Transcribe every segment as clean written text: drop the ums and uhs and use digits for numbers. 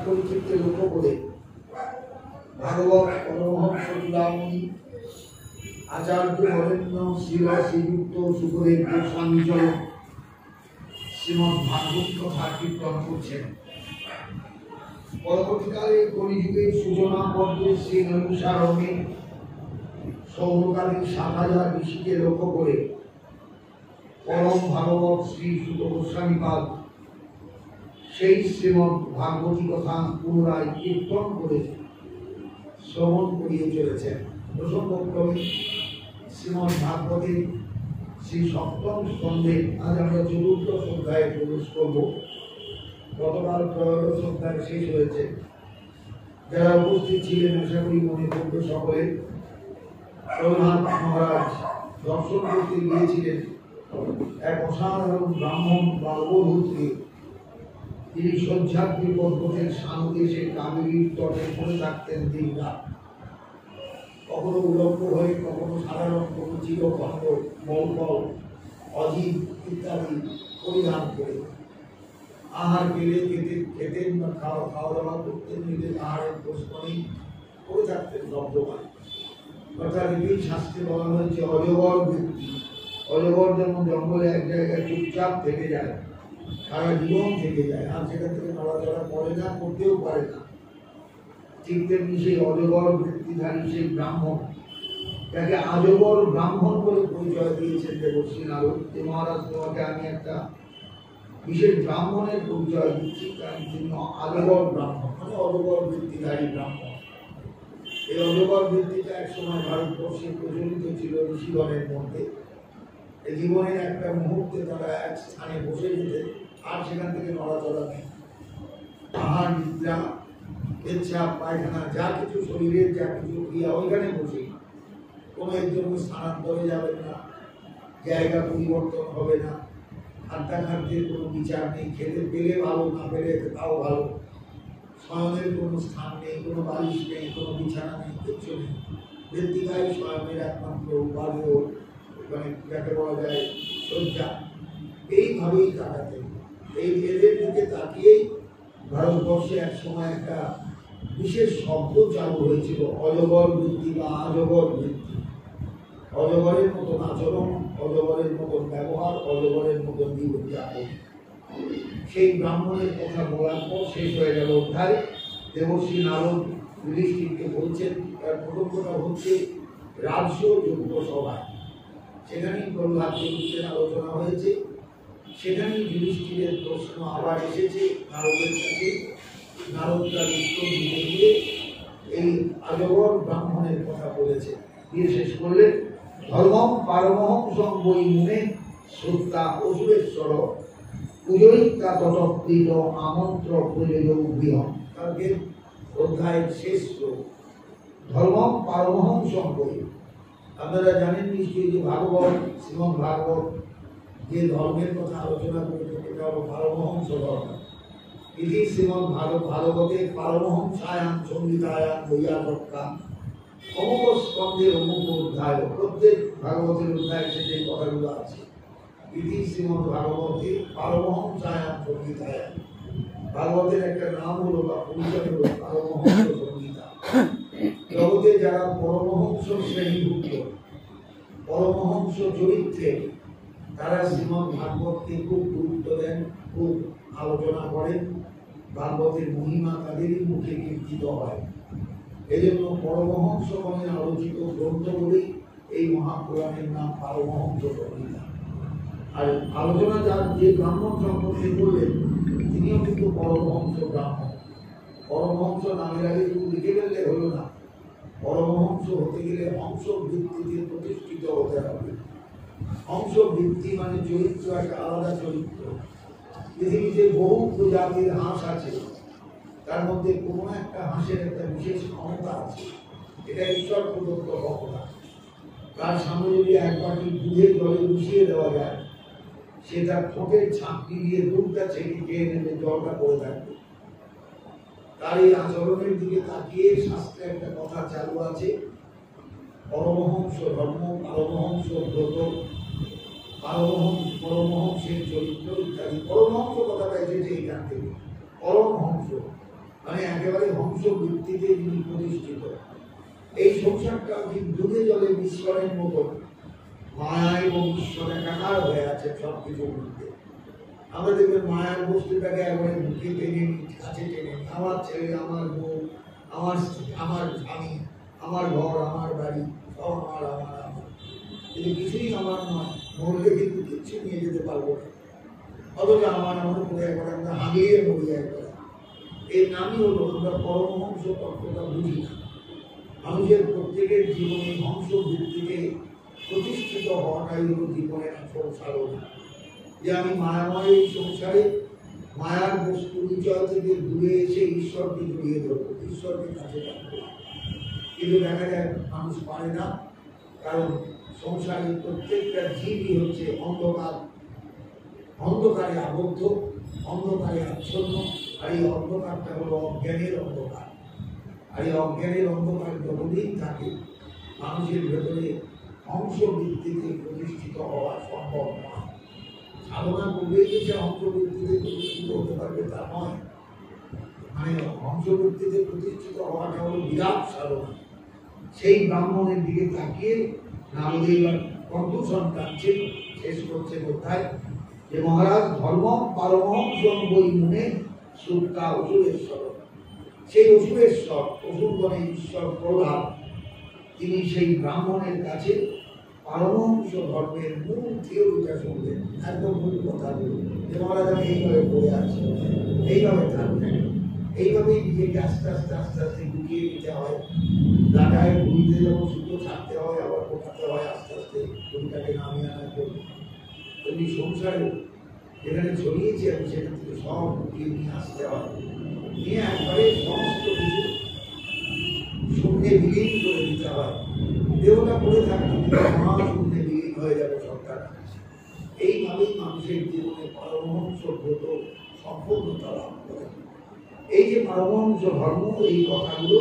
পরিচিতকে লক্ষ্য করে ভাগবত পরমহংস চূড়ামণি আচার্য বরেণ্য শিল শ্রীযুক্ত সুখদেব গোস্বামী চরণ শ্রীমদ্ ভাগবত কথা কীর্তন করছেন। পরবর্তীকালে কলিযুগের সূচনা পর্বে শ্রী নৈমিষারণ্যে সৌরকালীন ৭,০০০ ঋষিকে লক্ষ্য করে পরম ভাগবত শ্রী সুত গোস্বামী পাদ সেই শ্রীমদ্ ভাগবতী কথা পুনরায় কীর্তন করে শ্রবণ করিয়ে চলেছেন। প্রসঙ্গক্রমে শ্রীমদ্ ভাগবতের শ্রী সপ্তম স্কন্ধে আজ আমরা ৪র্দশ অধ্যায়ে প্রবেশ করব। গতকাল ১৩দশ অধ্যায় শেষ হয়েছে। যারা উপস্থিত ছিলেন আশা করি মনে করবে সকলে রঘুনাথ মহারাজ দর্শন করতে গিয়েছিলেন এক অসাধারণ ব্রাহ্মণ বা অবধূতকে। তিনি সহ্যাদ্রি পর্বতের শান্তি এসে কাবেরীর তটে পড়ে থাকতেন দিনরাত, কখনো উলম্ব হয়ে, কখনো সাধারণ কোনো চিরখণ্ড মৌকল অজীব ইত্যাদি পরিধান করে আহার পেলে খেতেন বা খাওয়া দাওয়া করতেন, নিজের আহারের প্রশ্ন নেই, করে থাকতেন জব্দমায়। অর্থাৎ এই শাস্ত্রে বলা হয়েছে অজগর ব্যক্তি। অজগর যেমন জঙ্গলে এক জায়গায় চুপচাপ থেকে যায়, সারা জীবন থেকে যায়, আর সেখান থেকে নড়াচড়া করে না, করতেও পারে না, ঠিক তেমনি সেই অজগর বৃত্তিধারী সেই ব্রাহ্মণ, যাকে আজগর ব্রাহ্মণ বলে পরিচয় দিয়েছেন দেবশ্রী নারদ। যে মহারাজ, তোমাকে আমি একটা বিশেষ ব্রাহ্মণের পরিচয় দিচ্ছি, কারণ তিনি আজগর ব্রাহ্মণ, মানে অজগর বৃত্তিধারী ব্রাহ্মণ। এই অজগর বৃত্তিটা এক সময় ভারতবর্ষে প্রচলিত ছিল ঋষিগণের মধ্যে। এই জীবনের একটা মুহূর্তে তারা এক স্থানে বসে যেতেন, আর সেখান থেকে নড়াচড়া নেই। আহার, নিদ্রা, পেচ্ছাপ, পায়খানা, যা কিছু শরীরের যা কিছু ক্রিয়া ওইখানে বসে, কোনো এর জন্য স্থানান্তরে যাবেন না, জায়গা পরিবর্তন হবে না, খাদ্যা খাদ্যের কোনো বিচার নেই, খেতে পেলে ভালো, না পেলে তাও ভালো, শয়নের কোনো স্থান নেই, কোনো বালিশ নেই, কোনো বিছানা নেই, কিচ্ছু নেই। মৃত্তিকায় শয়নের একমাত্র উপাদেয়, মানে যাকে বলা যায় শয্যা। এইভাবেই কাটাতেন। এই এদের দিকে তাকিয়েই ভারতবর্ষে এক সময় একটা বিশেষ শব্দ চালু হয়েছিল, অজগর বৃত্তি বা আজগর বৃত্তি। অজগরের মতন আচরণ, অজগরের মতন ব্যবহার, অজগরের মতন জীবনযাপন। সেই ব্রাহ্মণের কথা বলার পর শেষ হয়ে গেল অধ্যায়। দেবশ্রী নারদ যুধিষ্ঠিরকে বলছেন, তার প্রথম কথা হচ্ছে রাজস্ব যজ্ঞ সভায়, সেখানেই প্রহ্লাদ চরিত্রের আলোচনা হয়েছে, সেখানেই যুধিষ্ঠিরের প্রশ্ন আবার এসেছে নারদের কাছে। নারদ তার উত্তর দিতে গিয়ে এই আজগর ব্রাহ্মণের কথা বলেছে, দিয়ে শেষ করলেন, ধর্মম পারমহংসং বৈ মুনে শ্রদ্ধা অসুরেশ্বর পূজয়িতা ততপ্রীত আমন্ত্র প্রযোজ গৃহম। কালকে অধ্যায়ের শেষ শ্লোক, ধর্মম পারমহংসং বৈ। আপনারা জানেন নিশ্চয়ই যে ভাগবত, শ্রীমদ্ ভাগবত যে ধর্মের কথা আলোচনা করেছে সেটা হল পারমহংস ধর্ম। ইতি শ্রীমদ্ ভাগবতে পারমহংসায়াম সংহিতায়াম বৈয়াসক্কা অমুক স্কন্ধের অমুক অধ্যায়। প্রত্যেক ভাগবতের অধ্যায় সে যে কথাগুলো আছে, ইতি শ্রীমদ্ ভাগবতে পারমহংসায়াম সংহিতায়াম। ভাগবতের একটা নাম হলো বা পরিচয় হলো পারমহংস সংহিতা। জগতে যারা পরমহংস শ্রেণীভুক্ত, পরমহংস চরিত্রে, তারা শ্রীমদ্ ভাগবতকে খুব গুরুত্ব দেন, খুব আলোচনা করেন। ভাগবতের মহিমা তাদেরই মুখে কীর্তিত হয়। এই জন্য পরমহংসগণের আলোচিত গ্রন্থ বলেই এই মহাপুরাণের নাম পারমহংস সংহিতা। আর আলোচনা যার যে ব্রাহ্মণ সম্পর্কে করলেন, তিনিও কিন্তু পরমহংস ব্রাহ্মণ। পরমহংস নামের আগে শুধু লিখে ফেললে হলো না, পরমহংস হতে গেলে হংস বৃত্তিতে প্রতিষ্ঠিত হতে হবে। হংস বৃত্তি মানে চরিত্র, একটা আলাদা চরিত্র। পৃথিবীতে বহু প্রজাতির হাঁস আছে, তার মধ্যে কোনো একটা হাঁসের একটা বিশেষ ক্ষমতা আছে, এটা ঈশ্বর প্রদত্ত ক্ষমতা। তার সামনে যদি এক বাটি দুধের জলে মিশিয়ে দেওয়া যায়, সে তার ঠোঁটের ছাঁকনি দিয়ে দুধটা ছেঁকে খেয়ে নেবে, জলটা পড়ে থাকবে। তার এই আচরণের দিকে তাকিয়ে শাস্ত্রে একটা কথা চালু আছে, পরমহংস ধর্ম, পরমহংস ব্রত, পরমহংসের চরিত্র ইত্যাদি। পরমহংস কথাটা এসেছে এইখান থেকে। পরমহংস মানে একেবারে হংস ভিত্তিতে যিনি প্রতিষ্ঠিত। এই সংসারটা ঠিক ডুবে জলে বিস্মরের মতো মায়া এবং ঈশ্বর একাকার হয়ে আছে সব কিছুর মধ্যে। আমরা দেখবেন মায়ার বস্তুটাকে একবারে মুখে টেনে কাছে টেনে আমার ছেলে, আমার বউ, আমার স্ত্রী, আমার স্বামী, আমার ঘর, আমার বাড়ি, সব আমার আমার আমার, কিন্তু কিছুই আমার নয়। মরলে কিন্তু কিচ্ছু নিয়ে যেতে পারবো না, অথচ আমার আমার করে একবার আমরা হারিয়ে মরি একবার। এর নামই হলো আমরা পরমহংস তত্ত্বটা বুঝি না। মানুষের প্রত্যেকের জীবনে হংস ভিত্তিতে প্রতিষ্ঠিত হওয়াটাই হলো জীবনের আসল সাধনা। যে আমি মায়াময় এই সংসারে মায়ার বস্তু বিচয় থেকে দূরে এসে ঈশ্বরকে জড়িয়ে ধরবো, ঈশ্বরকে কাছে রাখবো। কিন্তু দেখা যায় মানুষ পারে না, কারণ সংসারে প্রত্যেকটা জীবই হচ্ছে অন্ধকার, অন্ধকারে আবদ্ধ, অন্ধকারে আচ্ছন্ন। আর এই অন্ধকারটা হলো অজ্ঞানের অন্ধকার। আর এই অজ্ঞানের অন্ধকার যতদিন থাকে মানুষের ভেতরে অংশ ভিত্তিতে প্রতিষ্ঠিত হওয়া সম্ভব নয়। সাধনা করলেই যে অংশ ভিত্তিতে প্রতিষ্ঠিত হতে পারবে তা নয়। মানে অংশ ভিত্তিতে প্রতিষ্ঠিত হওয়াটা হলো বিরাট সাধনা। সেই ব্রাহ্মণের দিকে তাকিয়ে নামদেব কণ্ঠস্বর টানছেন, শেষ করছে কোথায় যে মহারাজ ধর্ম পারমহংস বই মনে সুক্তা অসুরেশ্বর। সেই অসুরেশ্বর, অসুরগণের ঈশ্বর প্রহ্লাদ, তিনি সেই ব্রাহ্মণের কাছে পারমহংস ধর্মের মূল থিওরিটা শুনলেন, একদম মূল কথাগুলো যে মহারাজ আমি এইভাবে পড়ে আছি, এইভাবে থাকবেন, এইভাবেই নিজেকে আস্তে আস্তে আস্তে আস্তে ঢুকিয়ে দিতে হয়। জায়গায় ঘুরিতে যখন সুতো ছাড়তে হয়, আবার কোথাতে হয়, আস্তে আস্তে ঘুরিটাকে নামিয়ে আনার জন্য। তেমনি সংসারে যেখানে ছড়িয়েছি আমি সেখান থেকে সব ঢুকিয়ে নিয়ে আসতে হয়, নিয়ে একবারে সমস্ত কিছু শূন্যে বিলীন করে দিতে হয়। দেহটা পড়ে থাকবে, মহাশূন্যে বিলীন হয়ে যাবে সবটা। এইভাবেই মানুষের জীবনে পরমহংস ব্রত সম্পূর্ণতা লাভ করে। এই যে পরমহংস ধর্ম, এই কথাগুলো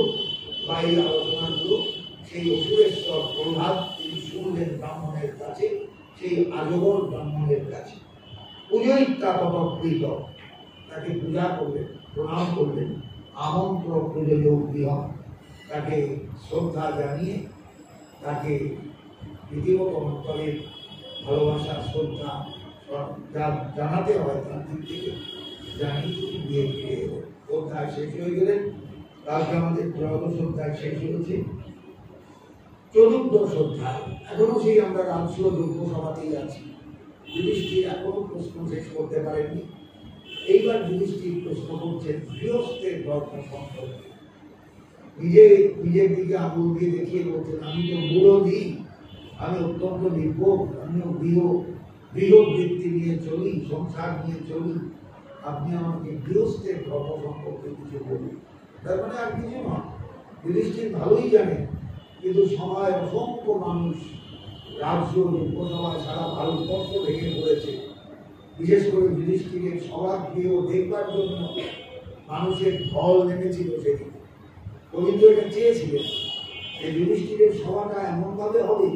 বা এই আলোচনাগুলো সেই অসুরেশ্বর প্রহ্লাদ তিনি শুনলেন ব্রাহ্মণের কাছে, সেই আজগর ব্রাহ্মণের কাছে। পুজোই তৎকৃত, তাকে পূজা করলেন, প্রণাম করলেন, আমন্ত্রণ পুজো গৃহ, তাকে শ্রদ্ধা জানিয়ে তাকে রীতিমত অন্তরে ভালোবাসা শ্রদ্ধা জানাতে হয় তার দিক থেকে জানিয়ে বিয়ে ফিরে এলো। অধ্যায় শেষ হয়ে গেলেন। কালকে আমাদের ত্রয়োদশ অধ্যায় শেষ হয়েছে। চতুর্দশ অধ্যায় এখনো সেই আমরা রাজ্য যজ্ঞ সভাতেই আছি। যুধিষ্ঠির এখনো প্রশ্ন শেষ করতে পারেননি। এইবার যুধিষ্ঠির প্রশ্ন করছেন গৃহস্থের ধর্ম সম্পর্কে। নিজের দিকে আঙুল দিয়ে দেখিয়ে বলছেন আমি তো মুরোধী, আমি অত্যন্ত নির্ভোগ, আমিও গৃহবৃত্তি নিয়ে চলি, সংসার নিয়ে চলি, আপনি আমাকে গৃহস্থের ধর্ম সম্পর্কে কিছু বলুন। তার মানে আর কিছু নয়, যুধিষ্ঠির ভালোই জানেন, কিন্তু সময় অসংখ্য মানুষ রাজ্য লোকসভায় সারা ভারতবর্ষ ভেঙে পড়েছে। বিশেষ করে যুধিষ্ঠিরের সবার প্রিয় দেখবার জন্য মানুষের ঢল নেমেছিল সেদিন। গোবিন্দ এটা চেয়েছিলেন যে যুধিষ্ঠিরের সভাটা এমনভাবে হবে,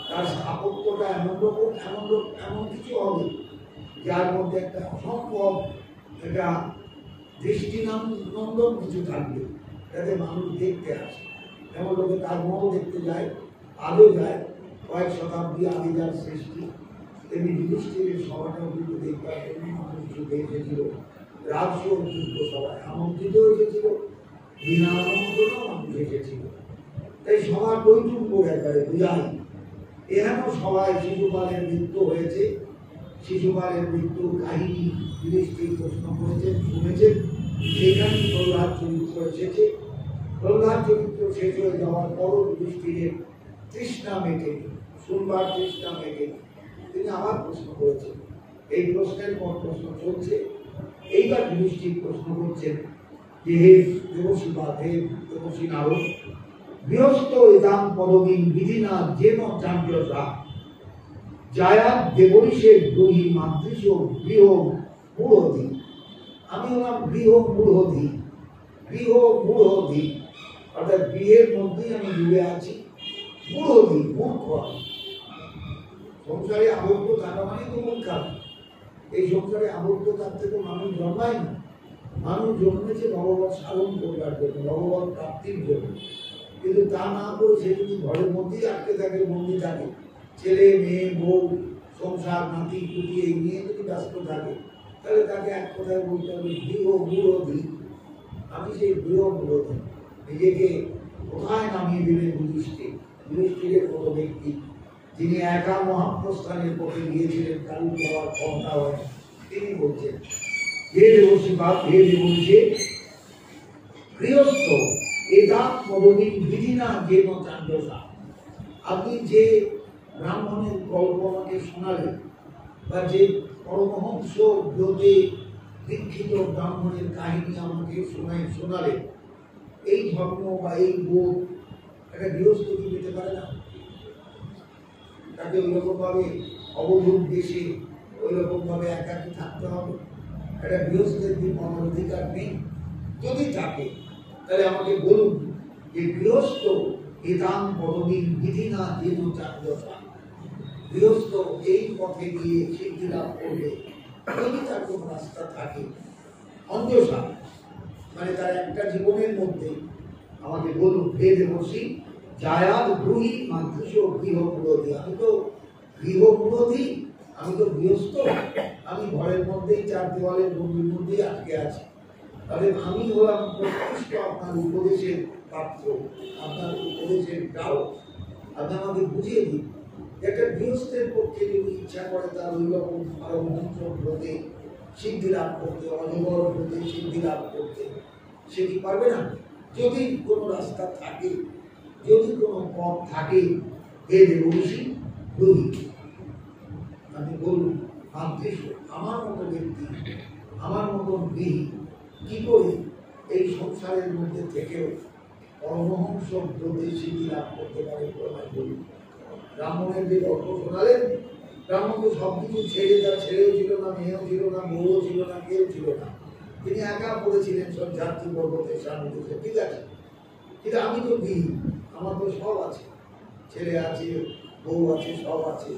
তার স্থাপত্যটা এমন কিছু হবে যার মধ্যে একটা অসম্ভব একটা দৃষ্টিনন্দন কিছু থাকবে, যাতে মানুষ দেখতে আসে। যেমন লোকে তাজমহল দেখতে যায়, আজও যায়, কয়েক শতাব্দী আগে যার সৃষ্টি, তেমনি যুধিষ্ঠিরের সভাটাও কিন্তু দেখবার জন্য মানুষ ছুটে এসেছিল। রাজ্য যুদ্ধ সভায় আমন্ত্রিত এসেছিল, বিনা আমন্ত্রণও মানুষ এসেছিল। তাই সভা টৈটুম্ব একবারে বুঝাই। এখানেও সবাই শিশুপালের মৃত্যু হয়েছে, শিশুপালের মৃত্যুর কাহিনী যুধিষ্ঠির প্রশ্ন করেছেন, শুনেছেন। সেইখানে প্রহ্লাদ চরিত্র এসেছে। প্রহ্লাদ চরিত্র শেষ হয়ে যাওয়ার পরও যুধিষ্ঠিরের তৃষ্ণা মেটেনি, শুনবার তৃষ্ণা মেটেনি। তিনি আবার প্রশ্ন করেছেন। এই প্রশ্নের পর প্রশ্ন চলছে। এইবার যুধিষ্ঠির প্রশ্ন করছেন যে হে দেবশী বা হে দেবশী নারদ, গৃহস্থ ইদাম পদবীন বিধিনা যেন চাঞ্চসা জায়াত দেবরিষের গ্রহী মাতৃশ গৃহ মূঢ়ধি। আমি হলাম গৃহ মূঢ়ধি, গৃহ মূঢ়ধি অর্থাৎ গৃহের মধ্যেই আমি ডুবে আছি। মূঢ়ধি মূর্খ, সংসারে আবদ্ধ থাকা মানে তো মূর্খ। এই সংসারে আবদ্ধ থাকতে তো মানুষ জন্মায় না, মানুষ জন্মেছে ভগবত সাধন করবার জন্য, ভগবত প্রাপ্তির জন্য, কিন্তু তা না করে সে যদি ঘরের মধ্যেই আটকে থাকে, বন্দি থাকে, ছেলে মেয়ে বউ সংসার নাতি পুতি এই নিয়ে যদি ব্যস্ত থাকে, তাহলে তাকে এক কথায় বলতে হবে গৃহ বিরোধী। আমি সেই গৃহ বিরোধী। নিজেকে কোথায় নামিয়ে দিলেন যুধিষ্ঠির? যুধিষ্ঠিরের মতো ব্যক্তি যিনি একা মহাপ্রস্থানের পথে গিয়েছিলেন, কারুর যাওয়ার ক্ষমতা হয়, তিনি বলছেন হে দেবর্ষি বা হে দেবর্ষি গৃহস্থ এটা পদবী বিধি না যে চাঞ্জসা। আপনি যে ব্রাহ্মণের গল্প আমাকে শোনালেন, বা যে পরমহংস ব্রতে দীক্ষিত ব্রাহ্মণের কাহিনী আমাকে শোনালেন, এই ধর্ম বা এই বোধ একটা গৃহস্থ কি পেতে পারে না? তাকে ওইরকম ভাবে অবধূত দেশে ওইরকম ভাবে একাকি থাকতে হবে? একটা গৃহস্থের কি মনের অধিকার নেই? যদি থাকে তাহলে আমাকে বলুন যে গৃহস্থ এদান পদবী বিধি না যেন চাঞ্জসা। গৃহস্থ এই পথে গিয়ে সিদ্ধি লাভ করবে যদি তার কোনো রাস্তা থাকে। অঞ্জসা মানে তার একটা জীবনের মধ্যে আমাকে বলুন হে দেবর্ষি জায়াত ব্রুহি মাতৃশ গৃহ বিরোধী। আমি তো গৃহ বিরোধী, আমি তো গৃহস্থ, আমি ঘরের মধ্যেই চার দেওয়ালের বন্দির মধ্যেই আটকে আছি। তাহলে আমি হলাম প্রকৃষ্ট আপনার উপদেশের পাত্র, আপনার উপদেশের গ্রাহক। আপনি আমাকে বুঝিয়ে দিন একটা গৃহস্থের পক্ষে যদি ইচ্ছা করে তার ওই রকম আরো মন্ত্র ব্রতে সিদ্ধি লাভ করতে, অজগর ব্রতে সিদ্ধি লাভ করতে, সে কি পারবে না? যদি কোনো রাস্তা থাকে, যদি কোনো পথ থাকে, হে দেবর্ষি ব্রুহি, আমি বলুন মাতৃশ আমার মতো ব্যক্তি, আমার মতো গৃহী কি করে এই সংসারের মধ্যে থেকেও পরমহংস ব্রতে সিদ্ধি লাভ করতে পারে? প্রমাণ বলুন। ব্রাহ্মণের যে গল্প শোনালেন, ব্রাহ্মণ তো সব কিছু ছেড়ে, তার ছেলেও ছিল না, মেয়েও ছিল না, বউও ছিল না, কেউ ছিল না, তিনি একা পড়েছিলেন সব যাত্রী পর্বতের সান্নিধ্যে। ঠিক আছে, কিন্তু আমি তো গৃহী, আমার তো সব আছে, ছেলে আছে, বউ আছে, সব আছে।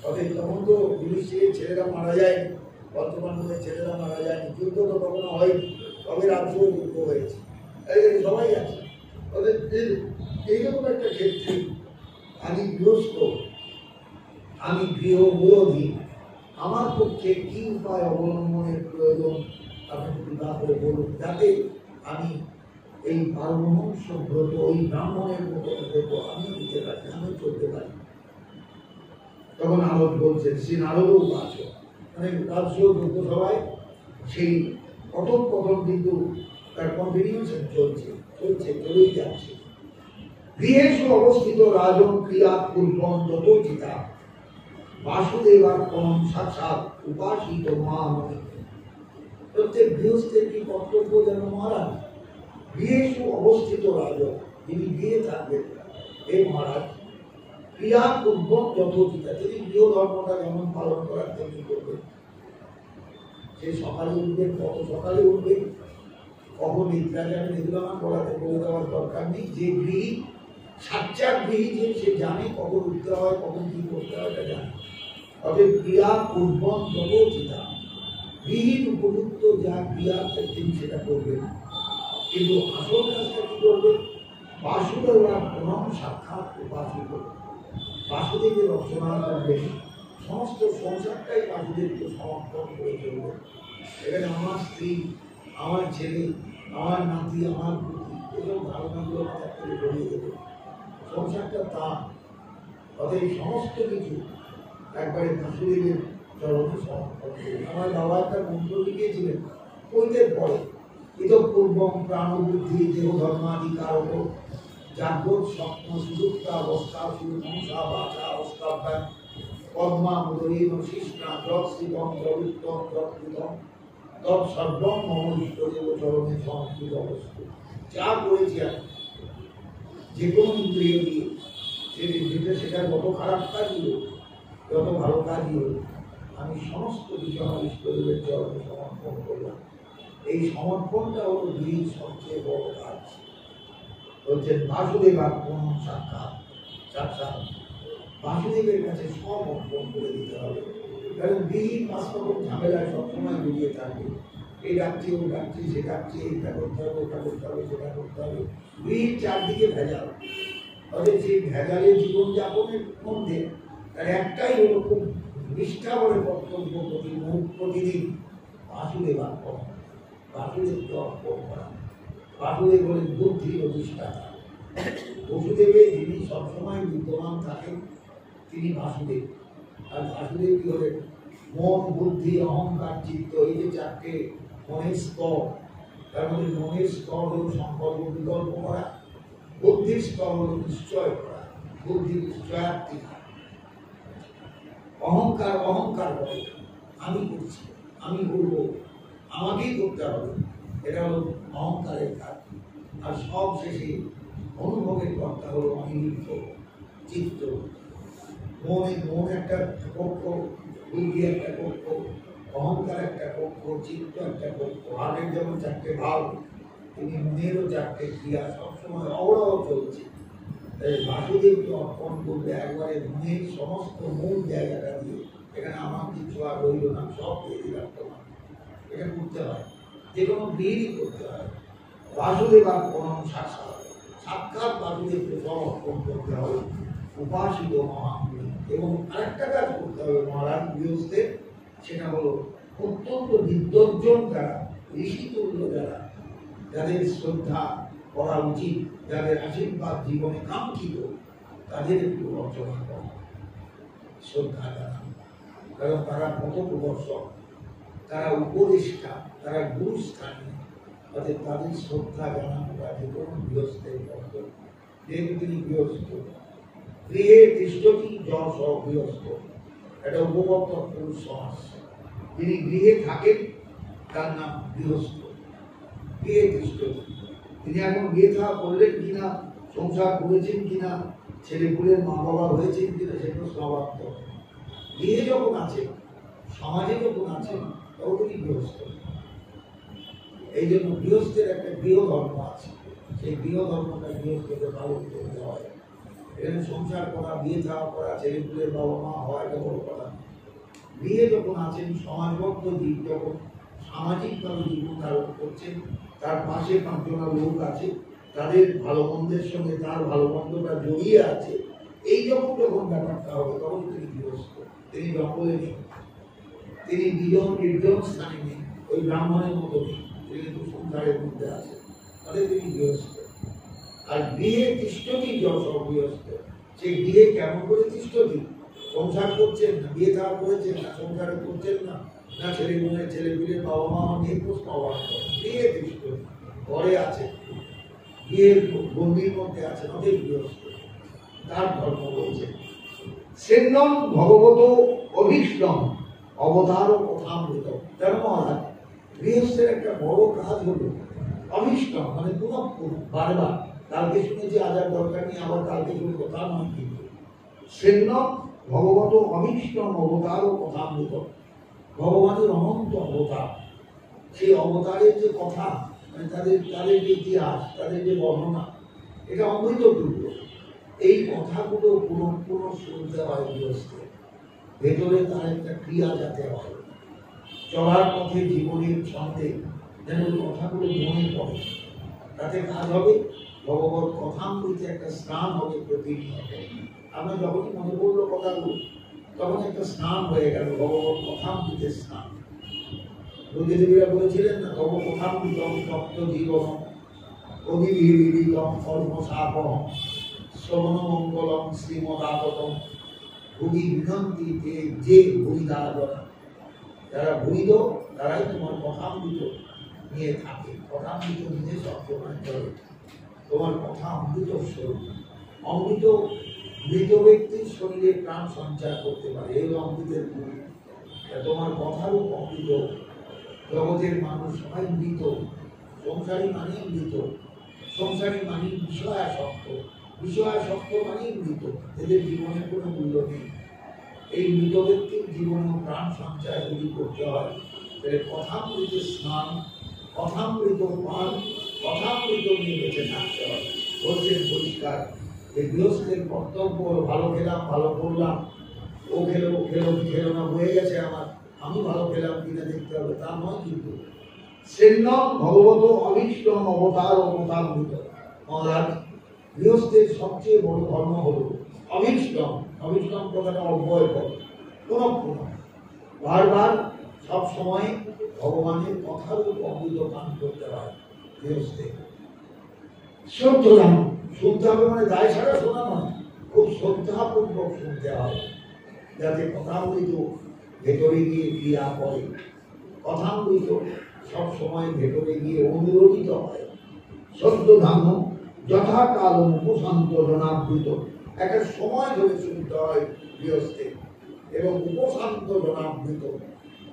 অতএব তখন তো যুধিষ্ঠিরের ছেলেরা মারা যায়নি, বর্তমান যুগের ছেলেরা মারা যায়নি, যুদ্ধ তো কখনো হয়নি, তবে রাজ্যও যুদ্ধ হয়েছে, সবাই আছে। অতএব এইরকম একটা ক্ষেত্রে আমি গৃহস্থ, আমি গৃহ বিরোধী, আমার পক্ষে কি উপায় অবলম্বনের প্রয়োজন আপনি কৃপা করে বলুন, যাতে আমি এই পরমহংস ব্রত, ওই ব্রাহ্মণের মতো ব্রত আমি দিতে পারি, আমি চলতে পারি। তখন নারদ বলছেন, শ্রী নারদও আছে, মানে রাজ্য লোকসভায় সেই কথম কথম কিন্তু তার কন্টিনিউশন চলছে, চলেই যাচ্ছে। গৃহেষু অবস্থিত রাজন ক্রিয়া পূর্বম যথোচিতা বাসুদেবার পরম সাক্ষাৎ উপাসিত মহামণি। প্রত্যেক গৃহস্থের কি কর্তব্য যেন মহারাজ? গৃহেষু অবস্থিত রাজন, যিনি গৃহে থাকবেন, হে মহারাজ, ক্রিয়া পূর্বক যথোচিতা, তিনি গৃহ ধর্মটা যেমন পালন করার তেমনি করবেন। সে সকালে উঠবেন, কত সকালে উঠবেন, কখন নিদ্রা যাবেন, এগুলো আমার বলে দেওয়ার দরকার নেই। যে গৃহী, সাচ্চা গৃহী, যে সে জানে কখন উঠতে হয়, কখন কি করতে হয়, এটা জানে। তবে ক্রিয়া পূর্বক যথোচিতা, গৃহীর উপযুক্ত যা ক্রিয়া তিনি সেটা করবেন, কিন্তু আসল কাজটা কি করবেন? বাসুদেবরা প্রণম সাক্ষাৎ উপাসিত, বাসুদেবের রচনা করবেন, সমস্ত সংসারটাই বাসুদেবকে সমর্পণ করে চলবেন। এখানে আমার স্ত্রী, আমার ছেলে, আমার নাতি, আমার পুত্রী, এসব ধারণাগুলো মাথা থেকে বেরিয়ে দেবে। সংসারটা তা, অতএব সমস্ত কিছু একবারে বাসুদেবের চরণে সমর্পণ করবেন। আমার বাবা একটা মন্ত্র লিখেছিলেন, কইতে পড়ে ইতঃপূর্বং প্রাণবুদ্ধি দেহ ধর্মাধিকারক জাগ্রত স্বপ্ন সুযুক্ত অবস্থা সুমংসা বাচা অবস্থাভ্যাম পদ্মা মুদরীন শিষ্ণা যৎ শিবম জবিত্তম যৎকৃতম তৎ সর্বম মম ইষ্টদেব চরণে সমর্পিত অবস্থা। যা করেছি আমি, যে কোনো ইন্দ্রিয় দিয়ে, সেটা যত খারাপ কাজই হোক, যত ভালো কাজই হোক, আমি সমস্ত কিছু আমার ইষ্টদেবের চরণে সমর্পণ করলাম। এই সমর্পণটা হলো গৃহীর সবচেয়ে বড় কাজ। বলছেন বাসুদেব আত্মন সাক্ষাৎ, সাক্ষাৎ বাসুদেবের কাছে সব অর্পণ করে দিতে হবে। কারণ গৃহীর বাস্তব ঝামেলায় সবসময় জড়িয়ে থাকবে, এই ডাকছে ও ডাকছে, সে ডাকছে, এটা করতে হবে, ওটা করতে হবে, সেটা করতে হবে, গৃহীর চারদিকে ভেজাল। অর্থাৎ সেই ভেজালের জীবনযাপনের মধ্যে তার একটাই হলো খুব নিষ্ঠা করে কর্তব্য প্রতিদিন বাসুদেব অর্পণ, বাসুদেবকে অর্পণ করা। বাসুদেব বলেন বুদ্ধির অধিষ্ঠাতা। বসুদেবে যিনি সবসময় বিদ্যমান থাকেন তিনি বাসুদেব। আর বাসুদেব কি হলেন মন, বুদ্ধি, অহংকার, চিত্ত, এই যে চারটে মনের স্তর, তার মধ্যে মনের স্তর হল সংকল্প বিকল্প করা, বুদ্ধির স্তর হল নিশ্চয় করা, বুদ্ধি নিশ্চয়ার্থী। অহংকার অহংকার করে আমি করছি, আমি করবো, আমাকেই করতে হবে, এটা হলো অহংকারের কাজ। আর সব শেষে অনুভবের কর্তা হলো অনিরুদ্ধ চিত্ত। মন একটা পক্ষ, বুদ্ধি একটা পক্ষ, অহংকার একটা পক্ষ, চিত্ত একটা পক্ষ। আগের যেমন চারটে ভাব, তিনি মনেরও চারটে ক্রিয়া সবসময় অবরহ চলছে। তাই বাসুদেবকে অর্পণ করবে একবারে মনের সমস্ত মূল জায়গাটা দিয়ে। এখানে আমার কিছু আর রইল না, সব দিয়ে দিলাম তোমার। এটা করতে হয়, যে কোনো বিয়েরই করতে হয়। বাসুদেব আর পরম সাক্ষাৎ, সাক্ষাৎ বাসুদেবকে সব অর্পণ করতে হবে, উপাসিত মহাপুরী। এবং আরেকটা কাজ করতে হবে মহারাজ গৃহস্থের, সেটা হলো অত্যন্ত নির্দর্জন যারা, ঋষিতুল্য যারা, যাদের শ্রদ্ধা করা উচিত, যাদের আশীর্বাদ জীবনে কাঙ্ক্ষিত, তাদের একটু অর্চনা করা, শ্রদ্ধা জানানো। কারণ তারা পথ প্রদর্শক, তারা উপদেষ্টা, তারা গুরুস্থানীয়। অর্থাৎ তাদের শ্রদ্ধা জানানোটা যে কোনো গৃহস্থের কর্তব্য। যেহেতু তিনি গৃহস্থ, গৃহে তিষ্ঠতি যশ গৃহস্থ, এটা উপবর্তক পুরুষ সমাস। যিনি গৃহে থাকেন তার নাম গৃহস্থ। গৃহে তিষ্ঠতি, তিনি এখন বিয়ে থা করলেন কিনা, সংসার করেছেন কিনা, ছেলেপুলের মা বাবা হয়েছেন কিনা, সেগুলো স্বভাবত। গৃহে যখন আছেন, সমাজে যখন আছেন, তখন তিনি গৃহস্থ। এই জন্য গৃহস্থের একটা গৃহ ধর্ম আছে, সেই গৃহ ধর্মটা গৃহস্থকে পালন করতে হয়। এখানে সংসার করা, বিয়ে থাকা করা, ছেলেপুলের বাবা মা হওয়া, এটা বড় কথা। গৃহে যখন আছেন, সমাজবদ্ধ জীব যখন সামাজিকভাবে জীবন ধারণ করছেন, তার পাশে পাঁচজনা লোক আছে, তাদের ভালো মন্দের সঙ্গে তার ভালো মন্দটা জড়িয়ে আছে, এই যখন ব্যাপারটা হবে, তখন তিনি গৃহস্থ। তিনি জঙ্গলে নেই, তিনি নির্জন স্থানে নেই, ওই ব্রাহ্মণের মতো নেই, তিনি তো সংসারের মধ্যে আছে, তাহলে তিনি গৃহস্থ। আর গৃহে তিষ্ঠতি যশ গৃহস্থ, সেই গৃহে কেমন করে তিষ্ঠতি? সংসার করছেন না, বিয়ে থা করেছেন না, সংসারে করছেন না, না ছেলে মেয়ে ছেলেপিলের বাবা মা নিয়ে প্রশ্ন অবাক করে, গৃহে তিষ্ঠতি, ঘরে আছে, গৃহের গণ্ডির মধ্যে আছে, অনেক গৃহস্থ। তার ধর্ম বলছে সেন্নম ভগবত অভীষ্টম অবতার ও কথামৃত। তেরো মহারাজ, গৃহস্থের একটা বড় কাজ হলো অভীষ্টম, মানে পুনঃপুন, বারবার। কালকে শুনেছি আজার দরকার নেই, আবার কালকে শুনবো, তা নয়। কিন্তু সেন্নম ভগবত অভীষ্টম অবতার ও কথামৃত, ভগবানের অনন্ত অবতার, সেই অবতারের যে কথা, মানে তাদের যে ইতিহাস, তাদের যে বর্ণনা, এটা অমৃততুল্য। এই কথাগুলো পুনঃ শুনতে হয় গৃহস্থে, ভেতরে তার একটা ক্রিয়া যাতে হয়, চলার পথে জীবনের ছন্দে যেন কথাগুলো মনে পড়ে, তাতে কাজ হবে। ভগবত কথামৃতে একটা স্নান হবে প্রতিনিয়ত। আমরা যখনই মনে পড়লো কথাগুলো, তখন একটা স্নান হয়ে গেল, ভগবত কথামৃতের স্নান। রোগীদেবীরা বলেছিলেন না, তব কথামৃতম তপ্ত জীবন অভিবিহিতম কর্মসাপহ শ্রবণ মঙ্গলম শ্রীমদাগতম ভুগি বিনন্তি যে ভুইদারজনা। যারা ভুইদ, তারাই তোমার কথামৃত নিয়ে থাকে, কথামৃত নিয়ে সবসময় চলে। তোমার কথা অমৃত স্বরূপ। অমৃত মৃত ব্যক্তির শরীরে প্রাণ সঞ্চার করতে পারে, এই অমৃতের গুণ। তোমার কথারও অমৃত। জগতের মানুষ সবাই মৃত, সংসারী মানেই মৃত, সংসারী মানেই বিষয়াসক্ত, বিষয়াসক্ত মানেই মৃত, এদের জীবনের কোনো মূল্য নেই। এই মৃত ব্যক্তির জীবনে প্রাণ সঞ্চয় যদি করতে হয়, তাহলে কথামৃত স্নান, কথামৃত পান, কথামৃত নিয়ে বেঁচে থাকতে হবে। বলছেন পরিষ্কার, এই গৃহস্থের কর্তব্য ভালো খেলাম, ভালো করলাম, ও খেলো না, হয়ে গেছে আমার, আমি ভালো খেলাম কিনা দেখতে হবে, তা নয়। কিন্তু শ্রীনম ভগবত অভীষ্টম অবতার অবতারভূত। মহারাজ, গৃহস্থের সবচেয়ে বড় ধর্ম হল অভীষ্টম। অভীষ্টম কথাটা অব্যয় পদ, পুনঃ বারবার সব সময় ভগবানের কথার অমৃত পান করতে হয় গৃহস্থে। শ্রদ্ধা শুনতে হবে, মানে দায় ছাড়া শোনা নয়, খুব শ্রদ্ধাপূর্বক শুনতে হয়, যাতে কথামৃত ভেতরে গিয়ে ক্রিয়া করে, কথামৃত সব সময় ভেতরে গিয়ে অনুরোধিত হয়। শ্রদ্ধান্য যথাকাল উপশান্ত জনাবৃত। একটা সময় ধরে শুনতে হয় গৃহস্থে, এবং উপশান্ত জনাবৃত।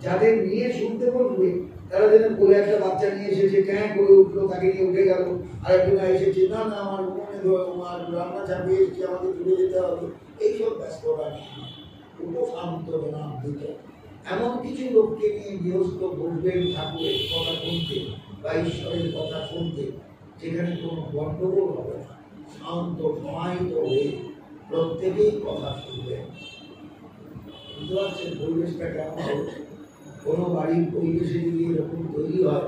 যাদের নিয়ে শুনতে বলবে তারা যেন কোলে একটা বাচ্চা নিয়ে এসেছে, ক্যাঁ করে উঠলো, তাকে নিয়ে উঠে গেল, আরেকজন এসেছে, না না আমার মনে আমার রান্না চাপিয়ে এসেছে, আমাকে চলে যেতে হবে, এইসব ব্যস্ততা নেই। উপশান্ত জনাবৃত। এমন কিছু লোককে নিয়ে গৃহস্থ বসবেন ঠাকুরের কথা শুনতে বা ঈশ্বরের কথা শুনতে, যেখানে কোনো গণ্ডগোল হবে না, শান্ত সমাহিত হয়ে প্রত্যেকেই কথা শুনবেন। বুঝতে পারছেন পরিবেশটা কেমন হবে? কোনো বাড়ির পরিবেশে যদি এরকম তৈরি হয়,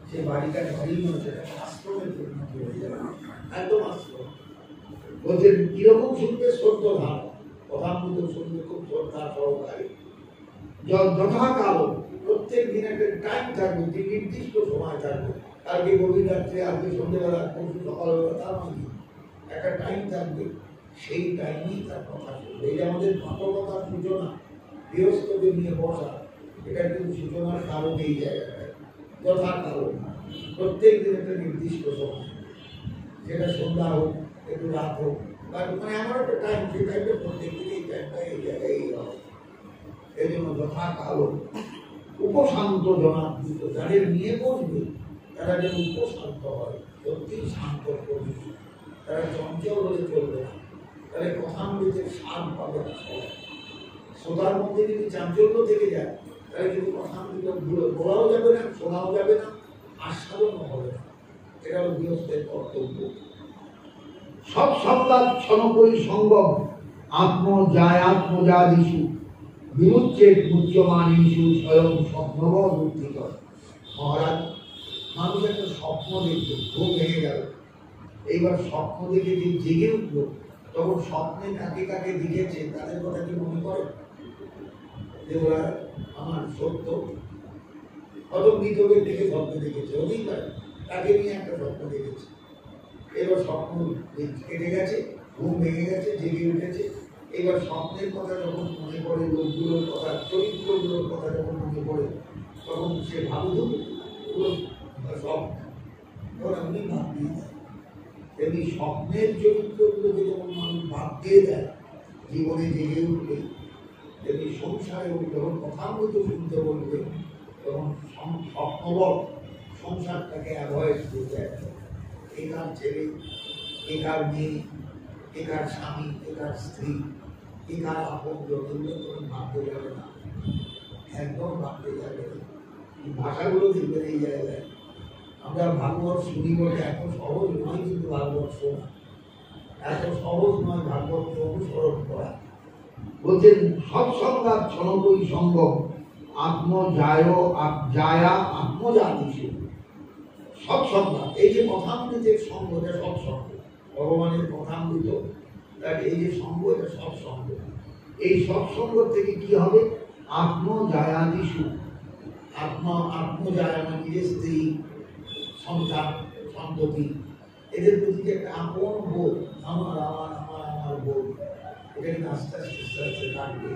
সে বাড়িটা বাড়ি নয়, সেটা আশ্রমে পরিণত হয়ে যাবে, একদম আশ্রম। বলছেন কিরকম শুনবে? শ্রদ্ধা কথামৃত শুনবে খুব শ্রদ্ধা সহকারে, যথাকাল। প্রত্যেক দিন একটা টাইম থাকবে, যে নির্দিষ্ট সময় থাকবে, কালকে গভীর রাত্রে, আজকে সন্ধ্যেবেলা, পরশু সকালবেলা, তার মানে একটা টাইম থাকবে, সেই টাইমেই তার কথা শুনবে। এই যে আমাদের মানবতার সূচনা, গৃহস্থকে নিয়ে বসা, এটা কিন্তু সূচনার কারণ এই জায়গাটায়। যথাকাল প্রত্যেক দিন একটা নির্দিষ্ট সময়, যেটা সন্ধ্যা হোক, একটু রাত হোক, মানে আমার একটা টাইম, সেই টাইমটা প্রত্যেক দিন এই টাইমটা এই জায়গায় এই হবে। এই জন্য যথাকাল উপশান্ত জনাবৃত। যাদের নিয়ে বসবে তারা যেন উপশান্ত হয়, সত্যি শান্ত করবে, তারা চঞ্চল হলে চলবে না, তাহলে কথামৃতের স্বাদ পাবে না। শ্রোতার মধ্যে যদি চাঞ্চল্য থেকে যায়, তাহলে কিন্তু কথামৃত বলাও যাবে না, শোনাও যাবে না, আস্বাদনও হবে না। এটা হল গৃহস্থের কর্তব্য। সব সংবাদ ক্ষণকই সঙ্গম আত্মজায় আত্মজাদিষু বিমুচ্ছেদ মুচ্যমানীষু স্বয়ং স্বপ্নবৎ উত্থিত। মহারাজ, মানুষ একটা স্বপ্ন দেখল, ঘুম ভেঙে গেল, এইবার স্বপ্ন দেখে যে জেগে উঠলো, তখন স্বপ্নে কাকে কাকে দেখেছে তাদের কথা কি মনে করে? যে ওরা আমার সত্য, কত মৃত ব্যক্তিকে স্বপ্ন দেখেছে, হতেই পারে তাকে নিয়ে একটা স্বপ্ন দেখেছে। এবার স্বপ্ন কেটে গেছে, ঘুম ভেঙে গেছে, জেগে উঠেছে, এবার স্বপ্নের কথা যখন মনে পড়ে, লোকগুলোর কথা, চরিত্রগুলোর কথা যখন মনে পড়ে, তখন সে ভাবুক স্বপ্ন আপনি ভাব দিয়ে দেয়। তেমনি স্বপ্নের চরিত্রগুলোকে যখন মানুষ ভাব দিয়ে দেয় জীবনে জেগে উঠলে, তেমনি সংসারে যখন কথামৃত শুনতে বলবে, তখন স্বপ্নবৎ সংসারটাকে অ্যাভয়েড করে দেয়। একার ছেলে, একার মেয়ে, একার স্বামী, একার স্ত্রী, একার আপন জনগুলো তখন ভাবতে যাবে না, একদম ভাবতে যাবে না। ভাষাগুলো দেখবেন এই জায়গায়। আমরা ভাগবত শুনি বলে এত সহজ নয়, কিন্তু ভাগবত শোনা এত সহজ নয়, ভাগবতকে অনুসরণ করা। বলছেন সৎসংবাদ ক্ষণকই সঙ্গম আত্মজায়া আত্মজাদিষু। সৎসংবাদ, এই যে কথামৃতের সঙ্গ, এটা সৎসঙ্গ, ভগবানের কথামৃত, এই যে সঙ্গ, এটা সৎসঙ্গ। এই সৎসঙ্গ থেকে কি হবে? আত্মজায়াদিষু। আত্মজায়া মানে নিজের স্ত্রী, সন্তান, সন্ততি, এদের প্রতি যে একটা আপন বোধ, আমার আমার আমার আমার বোধ, এটা কিন্তু আস্তে আস্তে আস্তে আস্তে থাকবে।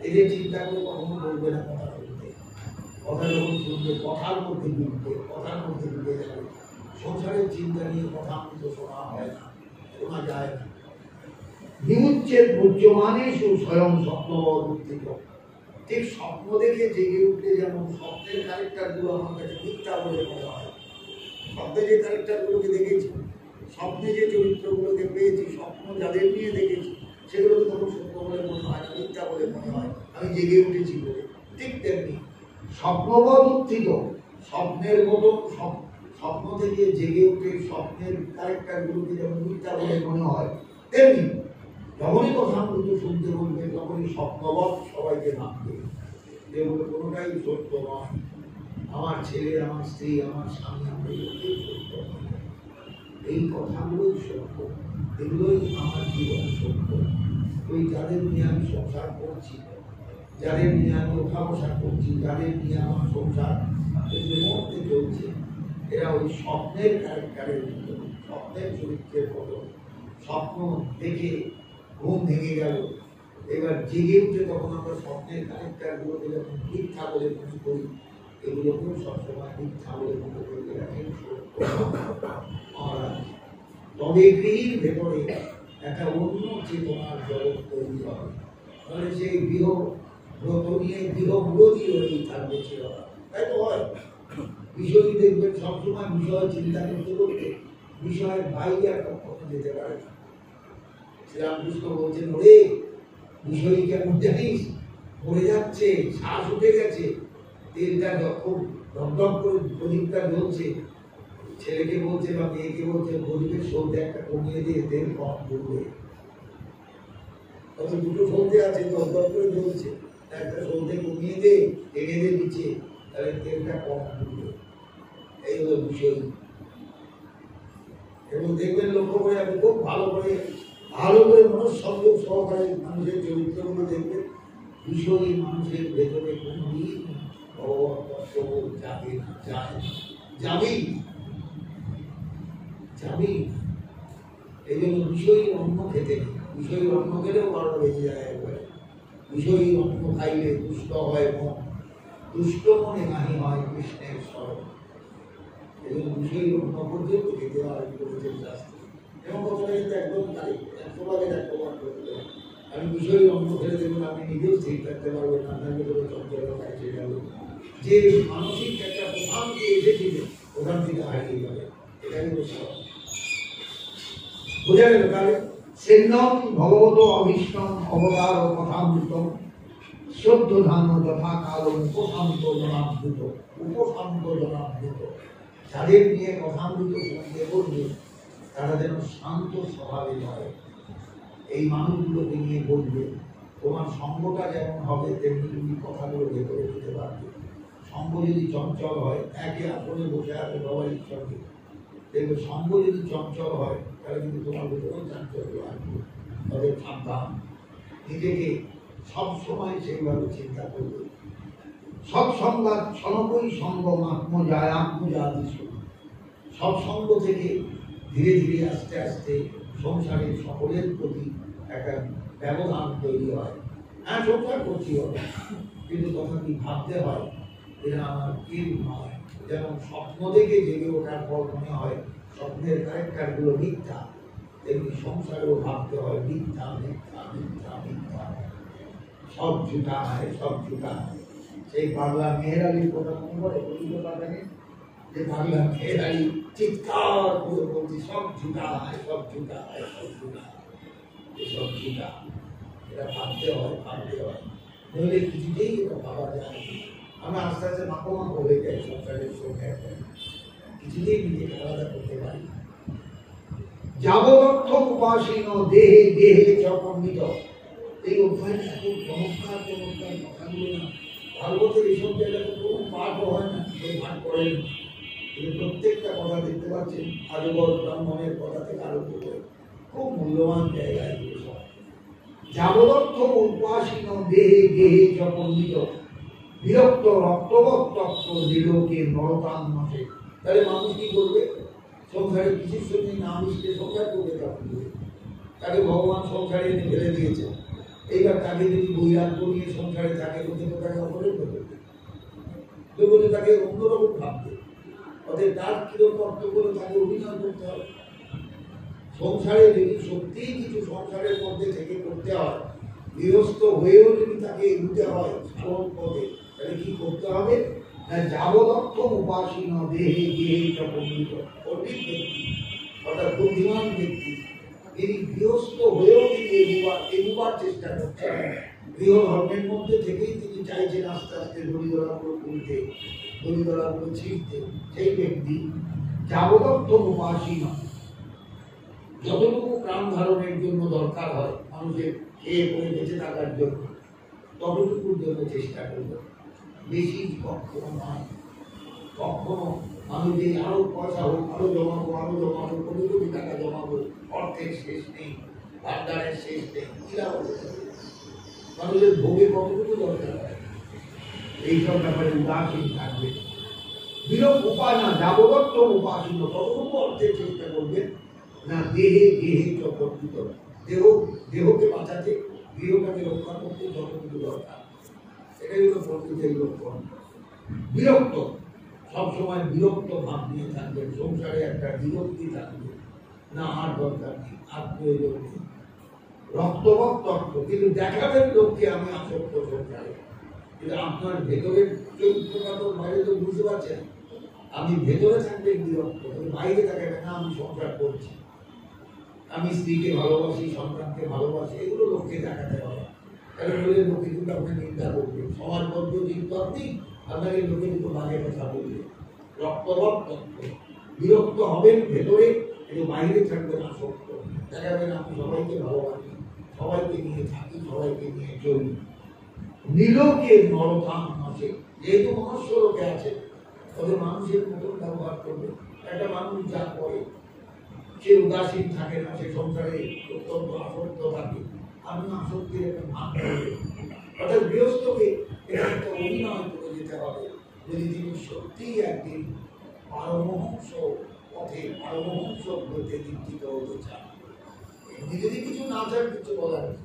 এদের চিন্তা করে কখনো বলবে না কথা শুনতে, কথা যখন শুনবে কথার মধ্যে ঢুকবে, কথার মধ্যে ঢুকে যাবে। সংসারের চিন্তা নিয়ে কথা আমৃত শোনা হয় না, শোনা যায় না। বিমুচ্ছেদ মুচ্যমানেষু স্বয়ং স্বপ্নবৎ উত্থিত। ঠিক স্বপ্ন দেখে জেগে উঠলে যেমন স্বপ্নের ক্যারেক্টারগুলো আমার কাছে মিথ্যা বলে মনে হয়, স্বপ্নে যে ক্যারেক্টারগুলোকে দেখেছি, স্বপ্নে যে চরিত্রগুলোকে পেয়েছি, স্বপ্ন যাদের নিয়ে দেখেছি, সেগুলোকে তখন সত্য বলে মনে হয় না, মিথ্যা বলে মনে হয়, আমি জেগে উঠেছি বলে। ঠিক তেমনি স্বপ্নবৎ উত্থিত, স্বপ্নের মতো স্বপ্ন থেকে জেগে উঠে স্বপ্নের ক্যারেক্টারগুলোকে যেমন মিথ্যা বলে মনে হয়, তেমনি যখনই কথামৃত শুনতে বলবে, তখনই স্বপ্নবৎ সবাইকে ভাববে, যেগুলো কোনোটাই সত্য নয়। আমার ছেলে, আমার স্ত্রী, আমার স্বামী, আমরা সত্য, এই কথাগুলোই সত্য, এগুলোই আমার জীবন সত্য। ওই যাদের নিয়ে আমি সংসার করছি, যাদের নিয়ে আমি ওঠা বসা করছি, যাদের নিয়ে আমার সংসার মধ্যে চলছে, এরা ওই স্বপ্নের ক্যারেক্টারের মতো, স্বপ্নের চরিত্রের মতো। স্বপ্ন দেখে ঘুম ভেঙে গেল, এবার জেগে উঠে তখন আমরা স্বপ্নের ক্যারেক্টারগুলোকে যখন মিথ্যা বলে মনে করি, এগুলোকেও সবসময় মিথ্যা বলে মনে করি। তবে এর ভেতরে একটা অন্য চেতনার জগৎ তৈরি হবে, তাহলে সেই গৃহব্রত নিয়ে গৃহব্রতী হয়েই থাকবে ছেলেরা। তাই তো হয়, বিষয় দেখবেন সবসময় বিষয় চিন্তা করতে করতে বিষয়ের বাইরে আর কখনো যেতে পারে না। শ্রীরামকৃষ্ণ বলছেন, ওরে বিষয় কেমন জানিস, পড়ে যাচ্ছে, শ্বাস উঠে গেছে, তেলটা যখন ধপধপ করে প্রদীপটা জ্বলছে, ছেলেকে বলছে বা মেয়েকে বলছে প্রদীপের সলতে একটা কমিয়ে দিয়ে তেল কম ঢুকবে। তখন দুটো সলতে আছে, ধপধপ করে জ্বলছে, একটা সলতে কমিয়ে দে, টেনে দে নিচে, তাহলে তেলটা কম ঢুকবে। এই হলো বিষয়। এবং দেখবেন লক্ষ্য করে আপনি খুব ভালো করে মনঃসংযোগ সহকারে মানুষের চরিত্রগুলো দেখবেন, বিষয়ী মানুষের ভেতরে কোনদিন যাবে না, যাবেই যাবেই। এই জন্য বিষয়ী অন্ন খেতে নেই, বিষয়ী অন্ন খেলেও 12টা বেজে যায় একবারে। বিষয়ী অন্ন খাইলে দুষ্ট হয় মন, দুষ্ট মনে নাহি হয় কৃষ্ণের স্মরণ। এই জন্য বিষয়ী অন্ন পর্যন্ত খেতে হয় করেছেন শাস্ত্রে। এবং কথাটা কিন্তু একদম তাই, 100 ভাগের 100 ভাগ করতে হয়। আমি বিষয়ী অন্ন খেলে দেখুন আপনি নিজেও ঠিক থাকতে পারবেন না, আপনার ভিতরে চঞ্চলতা এসে গেল, যে মানসিক একটা প্রশান্তি এসেছিল ওখান থেকে হারিয়ে যাবে। এটাই বোঝা গেল। তাহলে সেন্নম ভগবত অভীষ্টম অবতার কথামৃত শ্রদ্ধ ধান যথা কাল উপশান্ত জনাবৃত, উপশান্ত জনাবৃত। যাদের নিয়ে কথামৃত শুনতে বলবে তারা যেন শান্ত স্বভাবের হয়। এই মানুষগুলোকে নিয়ে বলবে, তোমার সঙ্গটা যেমন হবে তেমনি তুমি কথাগুলো ভেতরে দিতে পারবে। সঙ্গ যদি চঞ্চল হয়, একে আসলে বসে আছে সবাই সঙ্গে, দেখবে সঙ্গ যদি চঞ্চল হয় তাহলে কিন্তু তোমার ভেতরেও চাঞ্চল্য আসবে। তবে সাবধান, নিজেকে সবসময় সেইভাবে চিন্তা করবে। সৎসংবাদ ছনকই সঙ্গম আত্মজায় আত্মজাতি শুরু। সৎসঙ্গ থেকে ধীরে ধীরে আস্তে আস্তে সংসারের সকলের প্রতি একটা ব্যবধান তৈরি হয়। হ্যাঁ, সংসার করছি হবে, কিন্তু তথাপি ভাবতে হয় এরা আমার কেউ নয়। যেমন স্বপ্ন দেখে জেগে ওঠার পর মনে হয় স্বপ্নের ক্যারেক্টারগুলো মিথ্যা, তেমনি সংসারেও ভাবতে হয় মিথ্যা মিথ্যা মিথ্যা মিথ্যা, সব ঝুটা হয়, সব ঝুটা। সেই পাগলা মেহের আলীর কথা মনে পড়ে, যে পাগলা মেহের আলী চিৎকার করে বলছি সব ঝুটা হয়, সব ঝুটা হয়, সব ঝুটা, সব ঝুটা। এটা ভাবতে হয়, ভাবতে হয়, নইলে কিছুতেই এটা ভাবা যায়। আমরা আস্তে আস্তে মাখো হয়ে যাই সংসারের সঙ্গে, কিছুতেই নিজেকে আলাদা করতে পারি। যাবদর্থ উপাসীন দেহে দেহে চপন্বিত। এই অভ্যাস এত চমৎকার চমৎকার কথাগুলো না, ভাগবতের এইসব জায়গাতে কোনো পাঠও হয় না, কেউ পাঠ করেন। কিন্তু প্রত্যেকটা কথা দেখতে পাচ্ছেন, আজগর ব্রাহ্মণের কথা থেকে আরম্ভ করে খুব মূল্যবান জায়গায় এগুলো সব। যাবদর্থ উপাসীন দেহে দেহে চপন্বিত, বিরক্ত রক্তবৎ তত্ত্ব দিলোকে নরতান মাসে। তাহলে মানুষ কি করবে? সংসারে কিছুর সঙ্গে না মিশলে সংসার করবে, তাকে ভগবান সংসারে এনে ফেলে দিয়েছে। এইবার তাকে যদি বৈরাগ্য নিয়ে সংসারে থাকে, বলতে তো তাকে অপরের করবে, বলে তাকে অন্যরকম ভাববে। অতএব তার কিরকম অর্থ করে তাকে অভিনয় করতে হবে। সংসারে যদি সত্যিই কিছু সংসারের মধ্যে থেকে করতে হয়, গৃহস্থ হয়েও যদি তাকে এগুতে হয় শ্রম পদে, তাহলে কি করতে হবে? না, যাবদর্থ উপাসীন দেহে দেহে চপন্বিত। পণ্ডিত ব্যক্তি অর্থাৎ বুদ্ধিমান ব্যক্তি, তিনি গৃহস্থ হয়েও তিনি এগুবার চেষ্টা করছেন। গৃহ ধর্মের মধ্যে থেকেই তিনি চাইছেন আস্তে আস্তে দড়িদড়াগুলো তুলতে, দড়িদড়াগুলো ছিঁড়তে। সেই ব্যক্তি যাবদর্থ উপাসীন, যতটুকু প্রাণ ধারণের জন্য দরকার হয় মানুষের খেয়ে পড়ে বেঁচে থাকার জন্য, ততটুকুর জন্য চেষ্টা করবে, বেশি কখনো নয়। কখনো আমি যে আরো পয়সা হোক, আরো জমাবো, কোটি কোটি টাকা জমাবো, অর্থের শেষ নেই, ভান্ডারের শেষ নেই, কি লাভ হবে? মানুষের ভোগে কতটুকু দরকার হয়, এইসব ব্যাপারে উদাসীন থাকবে। বিরোধ উপায় না যাবদত্ত উপাসীন, ততটুকু অর্থের চেষ্টা করবেন না দেহে দেহে চক্রিত, দেহকে বাঁচাতে, গৃহটাকে রক্ষা করতে যতটুকু দরকার, এটাই হলো প্রকৃতির লক্ষণ। বিরক্ত, সবসময় বিরক্ত ভাব নিয়ে থাকবেন, সংসারে একটা বিরক্তি থাকবে না, আর দরকার নেই, আর প্রয়োজন নেই। রক্তবৎ তত্ত্ব, কিন্তু দেখাবেন লোককে আমি আসক্ত সংসারে, কিন্তু আপনার ভেতরের চরিত্রটা তো বাইরে তো বুঝতে পারছেন। আপনি ভেতরে থাকবেন বিরক্ত, বাইরে দেখাবেন না আমি সংসার করছি, আমি স্ত্রীকে ভালোবাসি, সন্তানকে ভালোবাসি, এগুলো লোককে দেখাতে হবে। তাহলে বলে লোকে কিন্তু আপনার নিন্দা করবে, সমাজবদ্ধ চিন্তা আপনি, আপনাকে লোকে কিন্তু বাজে কথা বলবে। রক্তবৎ তত্ত্ব, বিরক্ত হবেন ভেতরে, কিন্তু বাইরে থাকবেন আসক্ত, দেখাবেন আমি সবাইকে ভালোবাসি, সবাইকে নিয়ে থাকি, সবাইকে নিয়ে চলি। নীলকে নরধাম আসে, যেহেতু মনুষ্য লোকে আছে, তবে মানুষের মতন ব্যবহার করবে। একটা মানুষ যা করে, সে উদাসীন থাকে না, সে সংসারে অত্যন্ত আসক্ত থাকে, আমি আসক্তির একটা ভাগ করবে। অর্থাৎ গৃহস্থকে একটা অভিনয় করে যেতে হবে, যদি তিনি সত্যিই একদিন পারমহংস পথে, পারমহংস হতে দীক্ষিত হতে চান। এমনি যদি কিছু না চান, কিছু বলার নেই।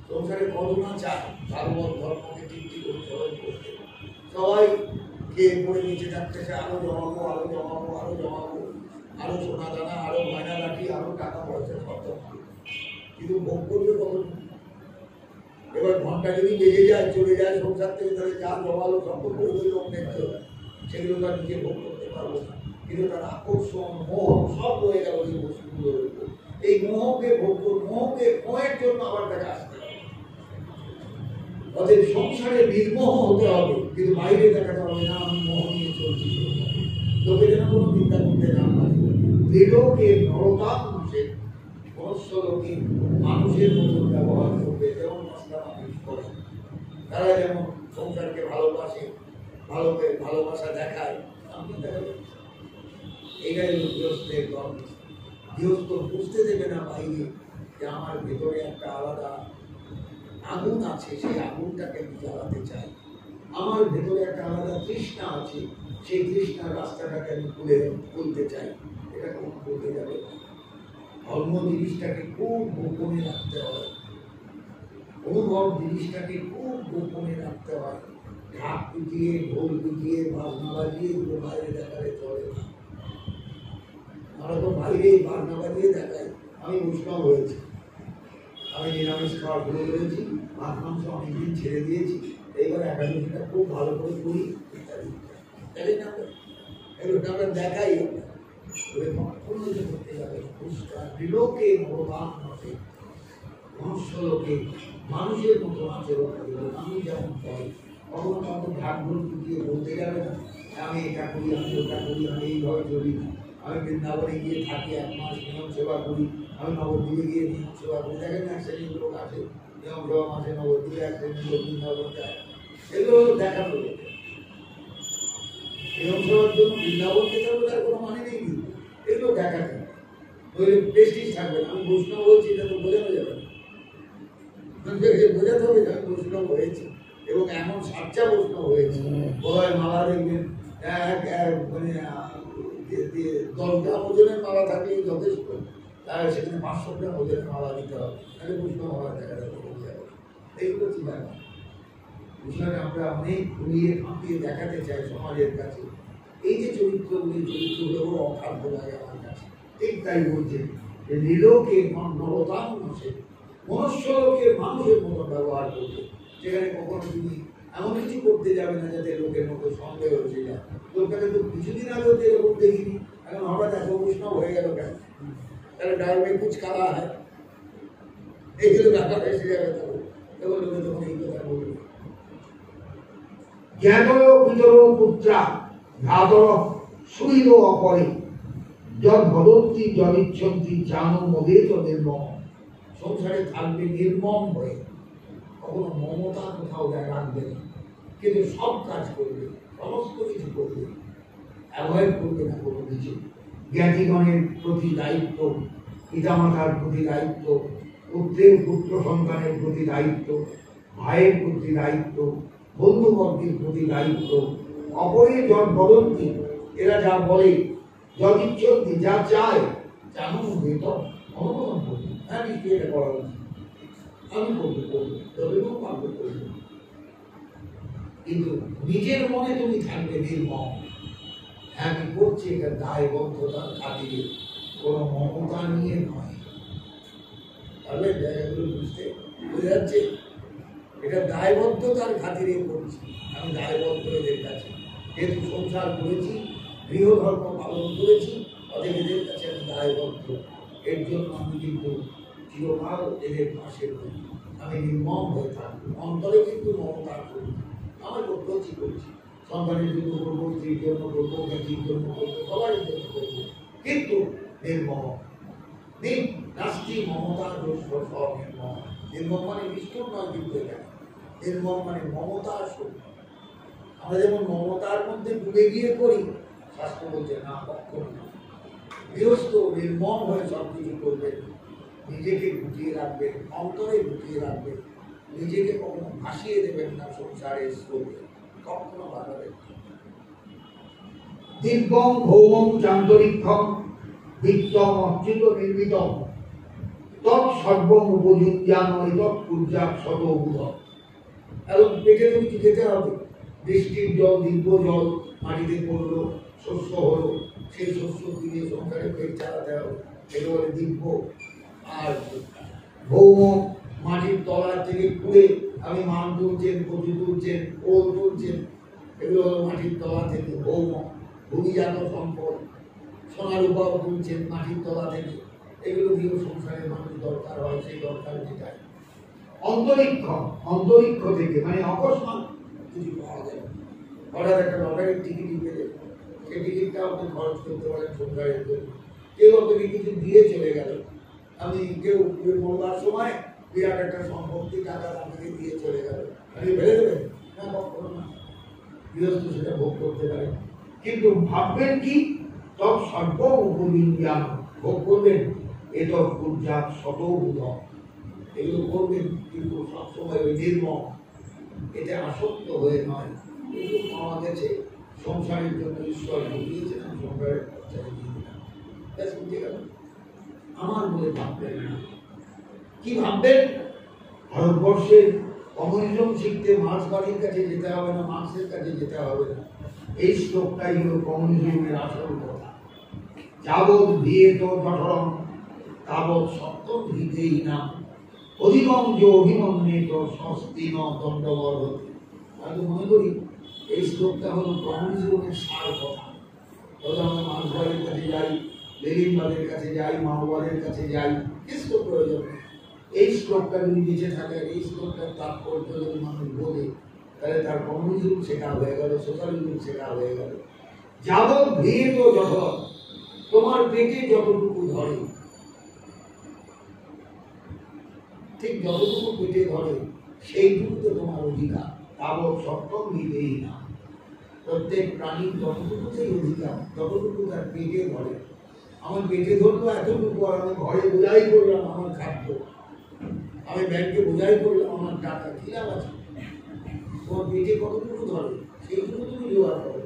সংসারে করোনা চায়, ভাগবত ধর্মকে তৃপ্তি করে সবাই করতে, সবাইকে করে নিচে থাকতে চায়, আরো জমাবো, আরো জমাবো, আরো জমাবো, আরো সোনা দানা, আরো গয়না রাখি, আরো টাকা পয়সা খরচ, কিন্তু ভোগ করবে কখন? এবার ঘন্টা যদি বেজে যায়, চলে যায় সংসার থেকে, তাহলে যা জমালো সব তো করে লোক দেখতে হবে, সেগুলো তার নিজে ভোগ করতে পারবো না। কিন্তু তার আকর্ষণ, মোহ সব রয়ে গেল এই বস্তুগুলোর উপর। এই মোহকে ভোগ, মোহের জন্য আবার তাকে আসতে হবে। অতএব সংসারে নির্মোহ হতে হবে, কিন্তু বাইরে দেখাতে হবে না আমি মোহ নিয়ে চলছি। লোকে যেন কোনো চিন্তা করতে না পারে। ত্রিলোকে নরকাম আসে, মনুষ্য লোকে মানুষের মতো ব্যবহার করবে, যেমন মশলা মানুষ করে। তারা যেমন সংসারকে ভালোবাসে, ভালোবাসা দেখায়, আপনি দেখাবেন। এটাই গৃহস্থের ধর্ম। গৃহস্থ বুঝতে দেবে না বাইরে যে আমার ভেতরে একটা আলাদা আগুন আছে, সেই আগুনটাকে আমি জ্বালাতে চাই। আমার ভেতরে একটা আলাদা তৃষ্ণা আছে, সেই তৃষ্ণার রাস্তাটাকে আমি খুলতে চাই। এটা কোন করতে যাবে? ধর্ম জিনিসটাকে খুব গোপনে রাখতে হয়, অনুভব জিনিসটাকে খুব গোপনে রাখতে হয়। ঢাক পিটিয়ে, ঢোল পিটিয়ে, বাজনা বাজিয়ে এগুলো বাইরে দেখালে চলে না। আমরা তো বাইরে বাজনা বাজিয়ে দেখাই আমি বৈষ্ণব হয়েছি, আমি নিরামিষ খাওয়া শুরু করেছি, মাছ মাংস অনেকদিন ছেড়ে দিয়েছি, এইবার একাদশীটা খুব ভালো করে করি ইত্যাদি। এগুলো আমরা দেখাই করতে যাবে। ত্রিলোকে ভগবান মতে, মনুষ্য লোকে মানুষের মতো আচরণ করবে, আমি যেমন পাই। কখনো কখনো ভাগ্য দিয়ে বলতে যাবে না আমি এটা করি, আমি ওটা করি, আমি এইভাবে চলি। আমি বৃন্দাবনে গিয়ে থাকি, 1 মাস নিয়ম সেবা করি, আমি নবদ্বীপে গিয়ে নিয়ম সেবা করি। দেখেন এক শ্রেণীর লোক আছে, নিয়ম সেবা মাসে নবদ্বীপে, এক শ্রেণীর লোক বৃন্দাবন যায়। এগুলো দেখানো লোক। নিয়ম সেবার জন্য বৃন্দাবন যেতে হবে তার কোনো মানে নেই, কিন্তু এগুলো দেখাতে হবে, নইলে প্রেস্টিজ থাকবে না। আমি বৈষ্ণব হয়েছি এটা তো বোঝানো যাবে না, বোঝাতে হবে যে আমি বৈষ্ণব হয়েছি এবং এমন সাচ্চা বৈষ্ণব হয়েছে। বোধহয় মালা দেখবেন মানে 10 গ্রাম ওজনের মালা থাকলেই যথেষ্ট, তাহলে সেখানে 500 গ্রাম ওজনের মালা দিতে হবে, তাহলে বৈষ্ণব মালা দেখা যাবে। এইগুলো চিন্তা না, বিষয়টা আমরা অনেক ঘুরিয়ে ফাঁপিয়ে দেখাতে চাই সমাজের কাছে। এই যে চরিত্রগুলো অখাদ্য লাগে আমার কাছে, ঠিক তাই বলছে যে নীলকে নরতাম আসে, মনুষ্য লোকে মানুষের মতো ব্যবহার করবে। যেখানে কখনো তুমি এমন কিছু করতে যাবে না যাতে লোকের মতো সন্দেহ হয়ে যায়। লোকটাকে তো কিছুদিন আগেও তো এরকম দেখিনি, এখন হঠাৎ এত বৈষ্ণব হয়ে গেল কেন? তাহলে ডালমে কুচ কালা হয়, এইগুলো ব্যাপার এসে যাবে, তখন লোকে তখন এই কথা বলবে। জ্ঞানয় পিতর পুত্রা ভ্রাতর সুহৃদ অপরে যদ ভদন্তি যদিচ্ছন্তি জানো মদে নির্মম। সংসারে থাকবে নির্মম হয়ে, কখনো মমতা কোথাও রাখবে না, কিন্তু সব কাজ করবে, সমস্ত কিছু করবে, অ্যাভয়েড করবে না কোনো কিছু। জ্ঞাতিগণের প্রতি দায়িত্ব, পিতামাতার প্রতি দায়িত্ব, পুত্রের পুত্র সন্তানের প্রতি দায়িত্ব, ভাইয়ের প্রতি দায়িত্ব, বন্ধুবর্গের প্রতি দায়িত্ব, অপরের জন বদন্তি, এরা যা বলে যদিচ্ছন্তি, যা চায় জানো তো অনুমোদন করবে। হ্যাঁ নিশ্চয়ই এটা করা উচিত, আমি করবো যতটুকু পারবো করবো। কিন্তু নিজের মনে তুমি থাকবে নির্মম, হ্যাঁ আমি করছি এটা দায়বদ্ধতার খাতিরে, কোনো মমতা নিয়ে নয়। তাহলে জায়গাগুলো বুঝে যাচ্ছে, এটা দায়বদ্ধতার খাতিরে করছি, আমি দায়বদ্ধ এদের কাছে, যেহেতু সংসার করেছি, গৃহধর্ম পালন করেছি, অতএব এদের কাছে আমি দায়বদ্ধ। এর জন্য আমি কিন্তু চিরকাল এদের পাশে রই, আমি নির্মম হয়ে থাকবো, অন্তরে কিন্তু মমতা করি। আমার করতেছি করছি, সন্তানের জন্য করবো, স্ত্রীর জন্য করবো, ব্যক্তির জন্য করবো, সবার জন্য করবো, কিন্তু নির্মম। নাস্তি মমতা সব নির্মম। নির্মম মানে নিষ্ঠুর নয়, কিন্তু এখানে নির্মম মানে মমতা শক্তি। আমরা যেমন মমতার মধ্যে ডুবে গিয়ে করি, শাস্ত্র বলছে না, কখনো না। গৃহস্থ নির্মম হয়ে সব কিছু করবেন, নিজেকে গুটিয়ে রাখবেন, অন্তরে গুটিয়ে রাখবেন, নিজেকে কখনো ভাসিয়ে দেবেন না সংসারের স্রোতে, কখনো বাড়াবেন। দিব্যং ভৌমং চান্তরিক্ষম বিত্তম অচ্যুত নির্মিতম তৎসর্বং উপযুজ্যান তৎপূজ্যাৎ শতভূত। এবং পেটে তো কিছু খেতে হবে, বৃষ্টির জল, দিব্য জল মাটিতে পড়লো, শস্য হলো, সেই শস্য দিয়ে সংসারে পেট চালাতে হবে, এগুলো বলে দিব্য। আর ভৌম, মাটির তলা থেকে কুড়ে আমি মান তুলছেন, কচু তুলছেন, ওল তুলছেন, এগুলো হলো মাটির তলা থেকে ভৌম। ভূমিজাত সম্পদ, সোনা রূপাও তুলছেন মাটির তলা থেকে, এগুলো দিয়েও সংসারের মানুষ দরকার হয়, সেই দরকার যেটা। অন্তরিক্ষ, অন্তরিক্ষ থেকে মানে অকস্মাৎ কিছু পাওয়া যায়, হঠাৎ একটা লটারির টিকিটই পেলে, সেই টিকিটটা আপনি খরচ করতে পারেন সংসারের জন্য। কেউ আপনাকে কিছু দিয়ে চলে গেল, আমি কেউ মরবার সময় বিরাট একটা সম্পত্তি টাকা আপনাকে দিয়ে চলে গেল, আপনি ফেলে দেবেন না? কখনো না। গৃহস্থ সেটা ভোগ করতে পারে, কিন্তু ভাববেন কি তৎসর্ব উপযুজ্যান, ভোগ করবেন এত পূজ্যাৎ শতভূত, এগুলো করবেন, কিন্তু সবসময় ওই নির্মম, এতে আসক্ত হয়ে নয়। এগুলো পাওয়া গেছে সংসারের জন্য ঈশ্বর ঢুকিয়েছেন, আমি সংসারের খরচায় দিয়ে দিলাম, ব্যাস বুঝে গেল। আমার বলে ভাববেন না। কি ভাববেন? ভারতবর্ষের কমিউনিজম শিখতে মার্ক্স বাড়ির কাছে যেতে হবে না, মার্ক্সের কাছে যেতে হবে না। এই শ্লোকটাই হলো কমিউনিজমের আসল কথা। যাবৎ ভিয়েত জঠরম তাবৎ সত্যম হৃদেই নাম অধিকম যে অভিমন্যেত স্বস্তি ন দণ্ডবর্হতি। আমি মনে করি এই শ্লোকটা হলো কমিউনিজমের সার কথা। তবে আমরা মার্ক্সবাদের কাছে যাই, লেনিনবাদের কাছে যাই, মাওবাদের কাছে যাই, কিছু প্রয়োজন নেই। এই শ্লোকটা যদি বেঁচে থাকে, এই শ্লোকটার তাৎপর্য যদি মানুষ বোঝে, তাহলে তার কমিউনিজম শেখা হয়ে গেল, সোশ্যালিজম শেখা হয়ে গেল। যাবৎ ভিয়েত জঠরম, তোমার পেটে যতটুকু ধরে, ঠিক যতটুকু পেটে ধরে সেইটুকুতে তোমার অধিকার, তাবৎ সত্যম হৃদেই নাম। প্রত্যেক প্রাণীর যতটুকুতেই অধিকার, যতটুকু তার পেটে ধরে। আমার পেটে ধরলো এতটুকু, আর আমি ঘরে বোঝাই করলাম আমার খাদ্য, আমি ব্যাংকে বোঝাই করলাম আমার টাকা, কি লাভ আছে? তোমার পেটে কতটুকু ধরে সেইটুকু তুমি জোগাড় করো।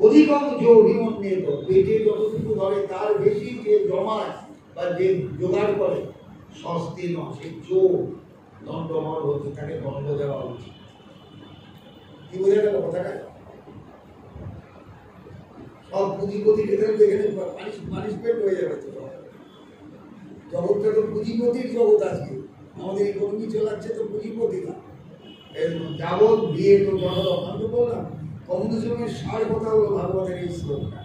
অধিকম যে অভিমন্যেত, পেটে যতটুকু ধরে তার বেশি যে জমায় বা যে জোগাড় করে, স্বস্তি ন, সে চোর, দণ্ডমর হচ্ছে, তাকে দণ্ড দেওয়া উচিত। কি বোঝা গেল কথাটা? সব পুঁজিপতি এখানে পানিশমেন্ট হয়ে যাবে। তো জগৎটা তো পুঁজিপতির জগৎ আজকে, আমাদের ইকোনমি চালাচ্ছে তো পুঁজিপতিরা। যাবৎ বিয়ে তো জনরম, আমি তো বললাম কমিউনিজমের সার কথা হলো ভাগবতের এই শ্লোকটা,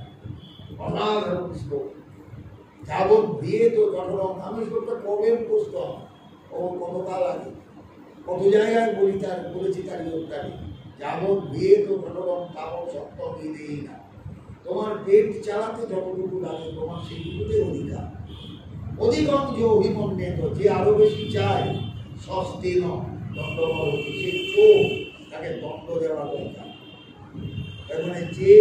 অসাধারণ শ্লোক। যাবৎ বিয়ে তো জনরম, আমি শ্লোকটা কবে মুখস্থ হয়, ও কতকাল আগে কত জায়গায় বলি, তার বলেছি তার যোগটা নেই। যাবৎ বিয়ে তো জনরম তাবৎ সত্যম হৃদেই নাম। তোমার পেট চালাতে যতটুকু লাগে তোমার সেইটুকুতে অধিকার। অধিকম যে অভিমন্যেত, যে আরো বেশি চায়, স্বস্তি ন দণ্ডবর্হতি, সে চোর, তাকে দণ্ড দেওয়া দরকার। তার মানে যে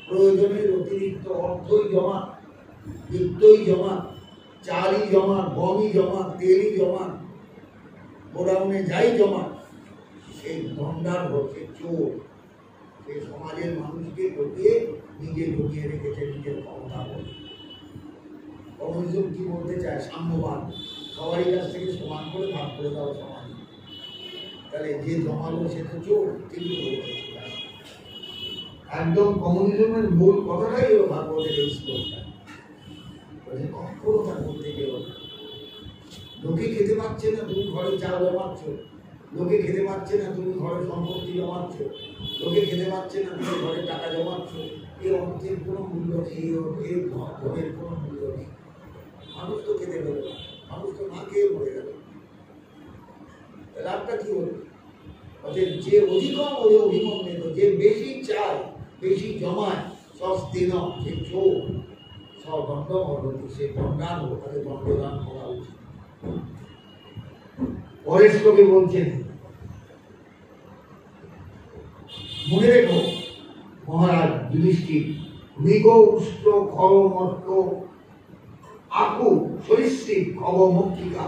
প্রয়োজনের অতিরিক্ত অর্থই জমা, বিত্তই জমা, চালই জমা, গমই জমা, তেলই জমা, গোডাউনে যাই জমা, সেই ভণ্ডার হচ্ছে চোর। সে সমাজের মানুষকে ঢুকিয়ে নিজে ঢুকিয়ে রেখেছে নিজের ক্ষমতা বলে। কমিউনিজম কি বলতে চায়? সাম্যবাদ, সবারই কাছ থেকে সমান করে ভাগ করে দাও সমাজ। তাহলে যে জমালো সে তো চোর, কিন্তু একদম কমিউনিজমের মূল কথাটাই হলো ভাগবতের এই শ্লোকটা। কখনো তার বলতে গেল লোকে খেতে পাচ্ছে না, তুমি ঘরে চাল জমাচ্ছ। লোকে খেতে পাচ্ছে না, তুমি ঘরে সম্পত্তি জমাচ্ছ। লোকে খেতে পাচ্ছে না, তুমি ঘরে টাকা জমাচ্ছ। এই অর্থের কোনো মূল্য নেই, এই অর্থের ধনের কোনো মূল্য নেই। মানুষ তো খেতে পেল না, মানুষ তো না খেয়ে মরে গেল, লাভটা কি হলো? অতএব যে অধিকম ওই অভিমন্বিত, যে বেশি চায়, বেশি জমায়, সস্তিন, যে চোর, সদণ্ড মরতি, সে দণ্ডান হোক, তাদের দণ্ডদান করা উচিত। পরেশ কবি বলছেন, মনে রেখো মহারাজ যুধিষ্ঠির, মৃগ উষ্ট খর মর্ক আকু সরীসৃপ খব মক্ষিকা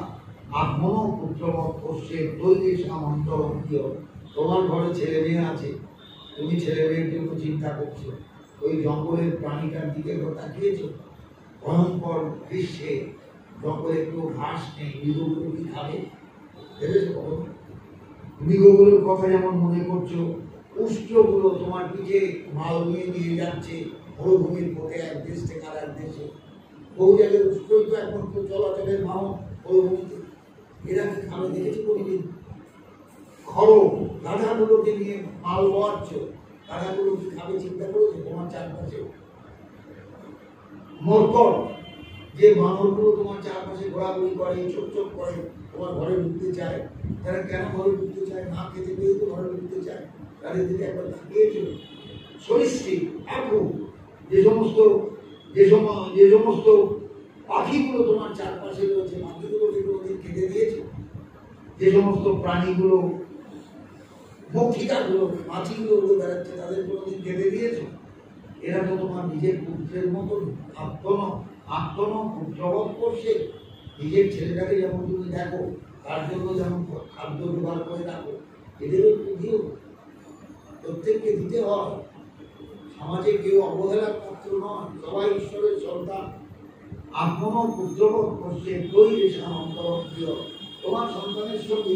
আত্মন পুত্রবৎ পশ্যে তৈরি সামন্তরীয়। তোমার ঘরে ছেলে মেয়ে আছে, তুমি ছেলে মেয়ের জন্য চিন্তা করছো। ওই জঙ্গলের প্রাণীটার দিকে তাকিয়েছো? ভয়ঙ্কর গ্রীষ্মে জঙ্গলে একটু ঘাস নেই, মৃগগুলো কি খাবে? ভেবেছো কখনো? মৃগগুলোর কথা যেমন মনে করছো, উষ্ট্রগুলো তোমার পিঠে মাল নিয়ে যাচ্ছে মরুভূমির পথে এক দেশ থেকে আর এক দেশে। বহু জায়গায় উষ্ট্রই তো এখন তো চলাচলের মাও মরুভূমিতে। এরা কি খাবে দেখেছি কোনোদিন? খড় গাধাগুলোকে নিয়ে মাল বোয়াচ্ছ, গাধাগুলো কি খাবে চিন্তা করেছো? তোমার চারপাশে মরকট, যে বানরগুলো তোমার চারপাশে ঘোরাঘুরি করে, চোখ চোখ করে, তোমার ঘরে ঢুকতে চায়। তারা কেন ঘরে ঢুকতে চায়? না খেতে পেয়ে তো ঘরে ঢুকতে চায়। তাদের দিকে একবার তাকিয়েছিল? সরীসৃপ আকু, যে সমস্ত পাখিগুলো তোমার চারপাশে রয়েছে, পাখিগুলোকে কোনোদিন খেতে দিয়েছে? যে সমস্ত প্রাণীগুলো, মক্ষিকাগুলো, মাছিগুলো উড়ে বেড়াচ্ছে, তাদের কোনোদিন খেতে দিয়েছে? এরা তো তোমার নিজের পুত্রের মতন আত্মন পুত্রবৎ করছে। নিজের ছেলেটাকে যেমন তুমি দেখো, তার জন্য যেমন খাদ্য জোগাড় করে রাখো, এদেরও একটু দিও। প্রত্যেককে দিতে হয়। সমাজে কেউ অবহেলার পাত্র নয়, সবাই ঈশ্বরের সন্তান। আত্মন পুত্রবৎ করছে তৈরি সামন্তরীয়। তোমার সন্তানের সঙ্গে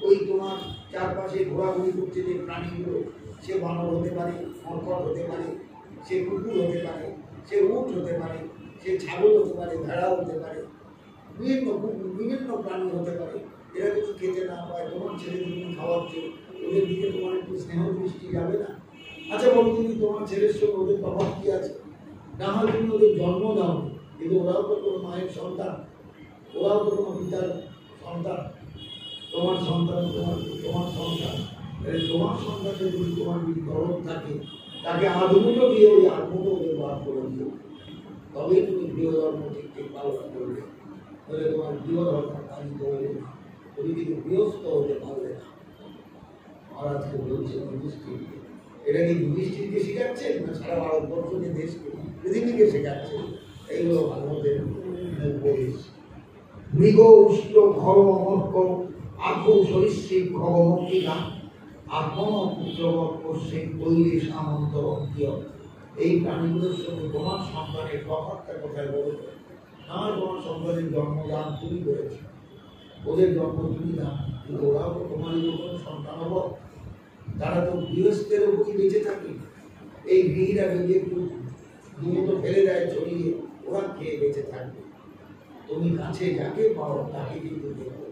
ওই তোমার চারপাশে ঘোরাঘুরি করছে যে প্রাণীগুলো, সে বানর হতে পারে, মরকট হতে পারে, সে কুকুর হতে পারে, সে উট হতে পারে, সে ছাগল হতে পারে, ভেড়া হতে পারে, বিভিন্ন প্রাণী হতে পারে। এরা যদি খেতে না পায়, তোমার ছেলে তুমি খাওয়াচ্ছ, ওদের দিকে তোমার একটু স্নেহ দৃষ্টি যাবে না? আচ্ছা বলো তুমি, তোমার ছেলের সঙ্গে ওদের তফাৎ কি আছে? না হয় তুমি ওদের জন্ম দাও, কিন্তু ওরাও তো কোনো মায়ের সন্তান, ওরাও তো কোনো পিতার সন্তান। তোমার সন্তান তোমার সন্তান, তোমার সন্তানকে যদি তোমার গরম থাকে, তাকে আধমুটো দিয়ে ওই আধমুটো ওদের বার করে দিও, তবেই তুমি গৃহধর্ম ঠিক পালন করবে। তাহলে তোমার গৃহধর্ম পালিত হবে না, তুমি কিন্তু গৃহস্থ হতে পারবে না। মহারাজকে বলছে যুধিষ্ঠির, এটা কি যুধিষ্ঠিরকে শেখাচ্ছেন না সারা ভারতবর্ষকে, দেশকে, পৃথিবীকে শেখাচ্ছেন? এইগুলো ভাগবতের উপদেশ। মৃগ উষ্ট খর মর্ক আকু সরীসৃপ খব মক্ষিকা আত্মন পুত্রবৎ করছে তৈরি সামন্তরীয়। এই প্রাণীগুলোর সঙ্গে তোমার সন্তানের তফাৎটা কোথায় বলতো? না, তোমার সন্তানের জন্মদান তুমি করেছো, ওদের জন্ম তুমি দান, কিন্তু ওরাও তো তোমারই মতন সন্তান হব। তারা তো গৃহস্থের উপরই বেঁচে থাকে। এই গৃহীরা যদি একটু দুমতো ফেলে দেয় ছড়িয়ে, ওরা খেয়ে বেঁচে থাকবে। তুমি কাছে যাকে পাও তাকে কিন্তু দেখো,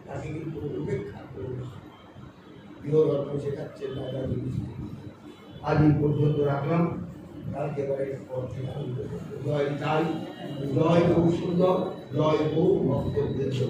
তাকে কিন্তু উপেক্ষা করো না। গৃহধর্ম শেখাচ্ছেন রাজা যুধিষ্ঠির। আজ এই পর্যন্ত রাখলাম, কালকে এবারে পর থেকে জয় তাই, জয় বহু সুন্দর, জয় বহু ভক্তবৃন্দ।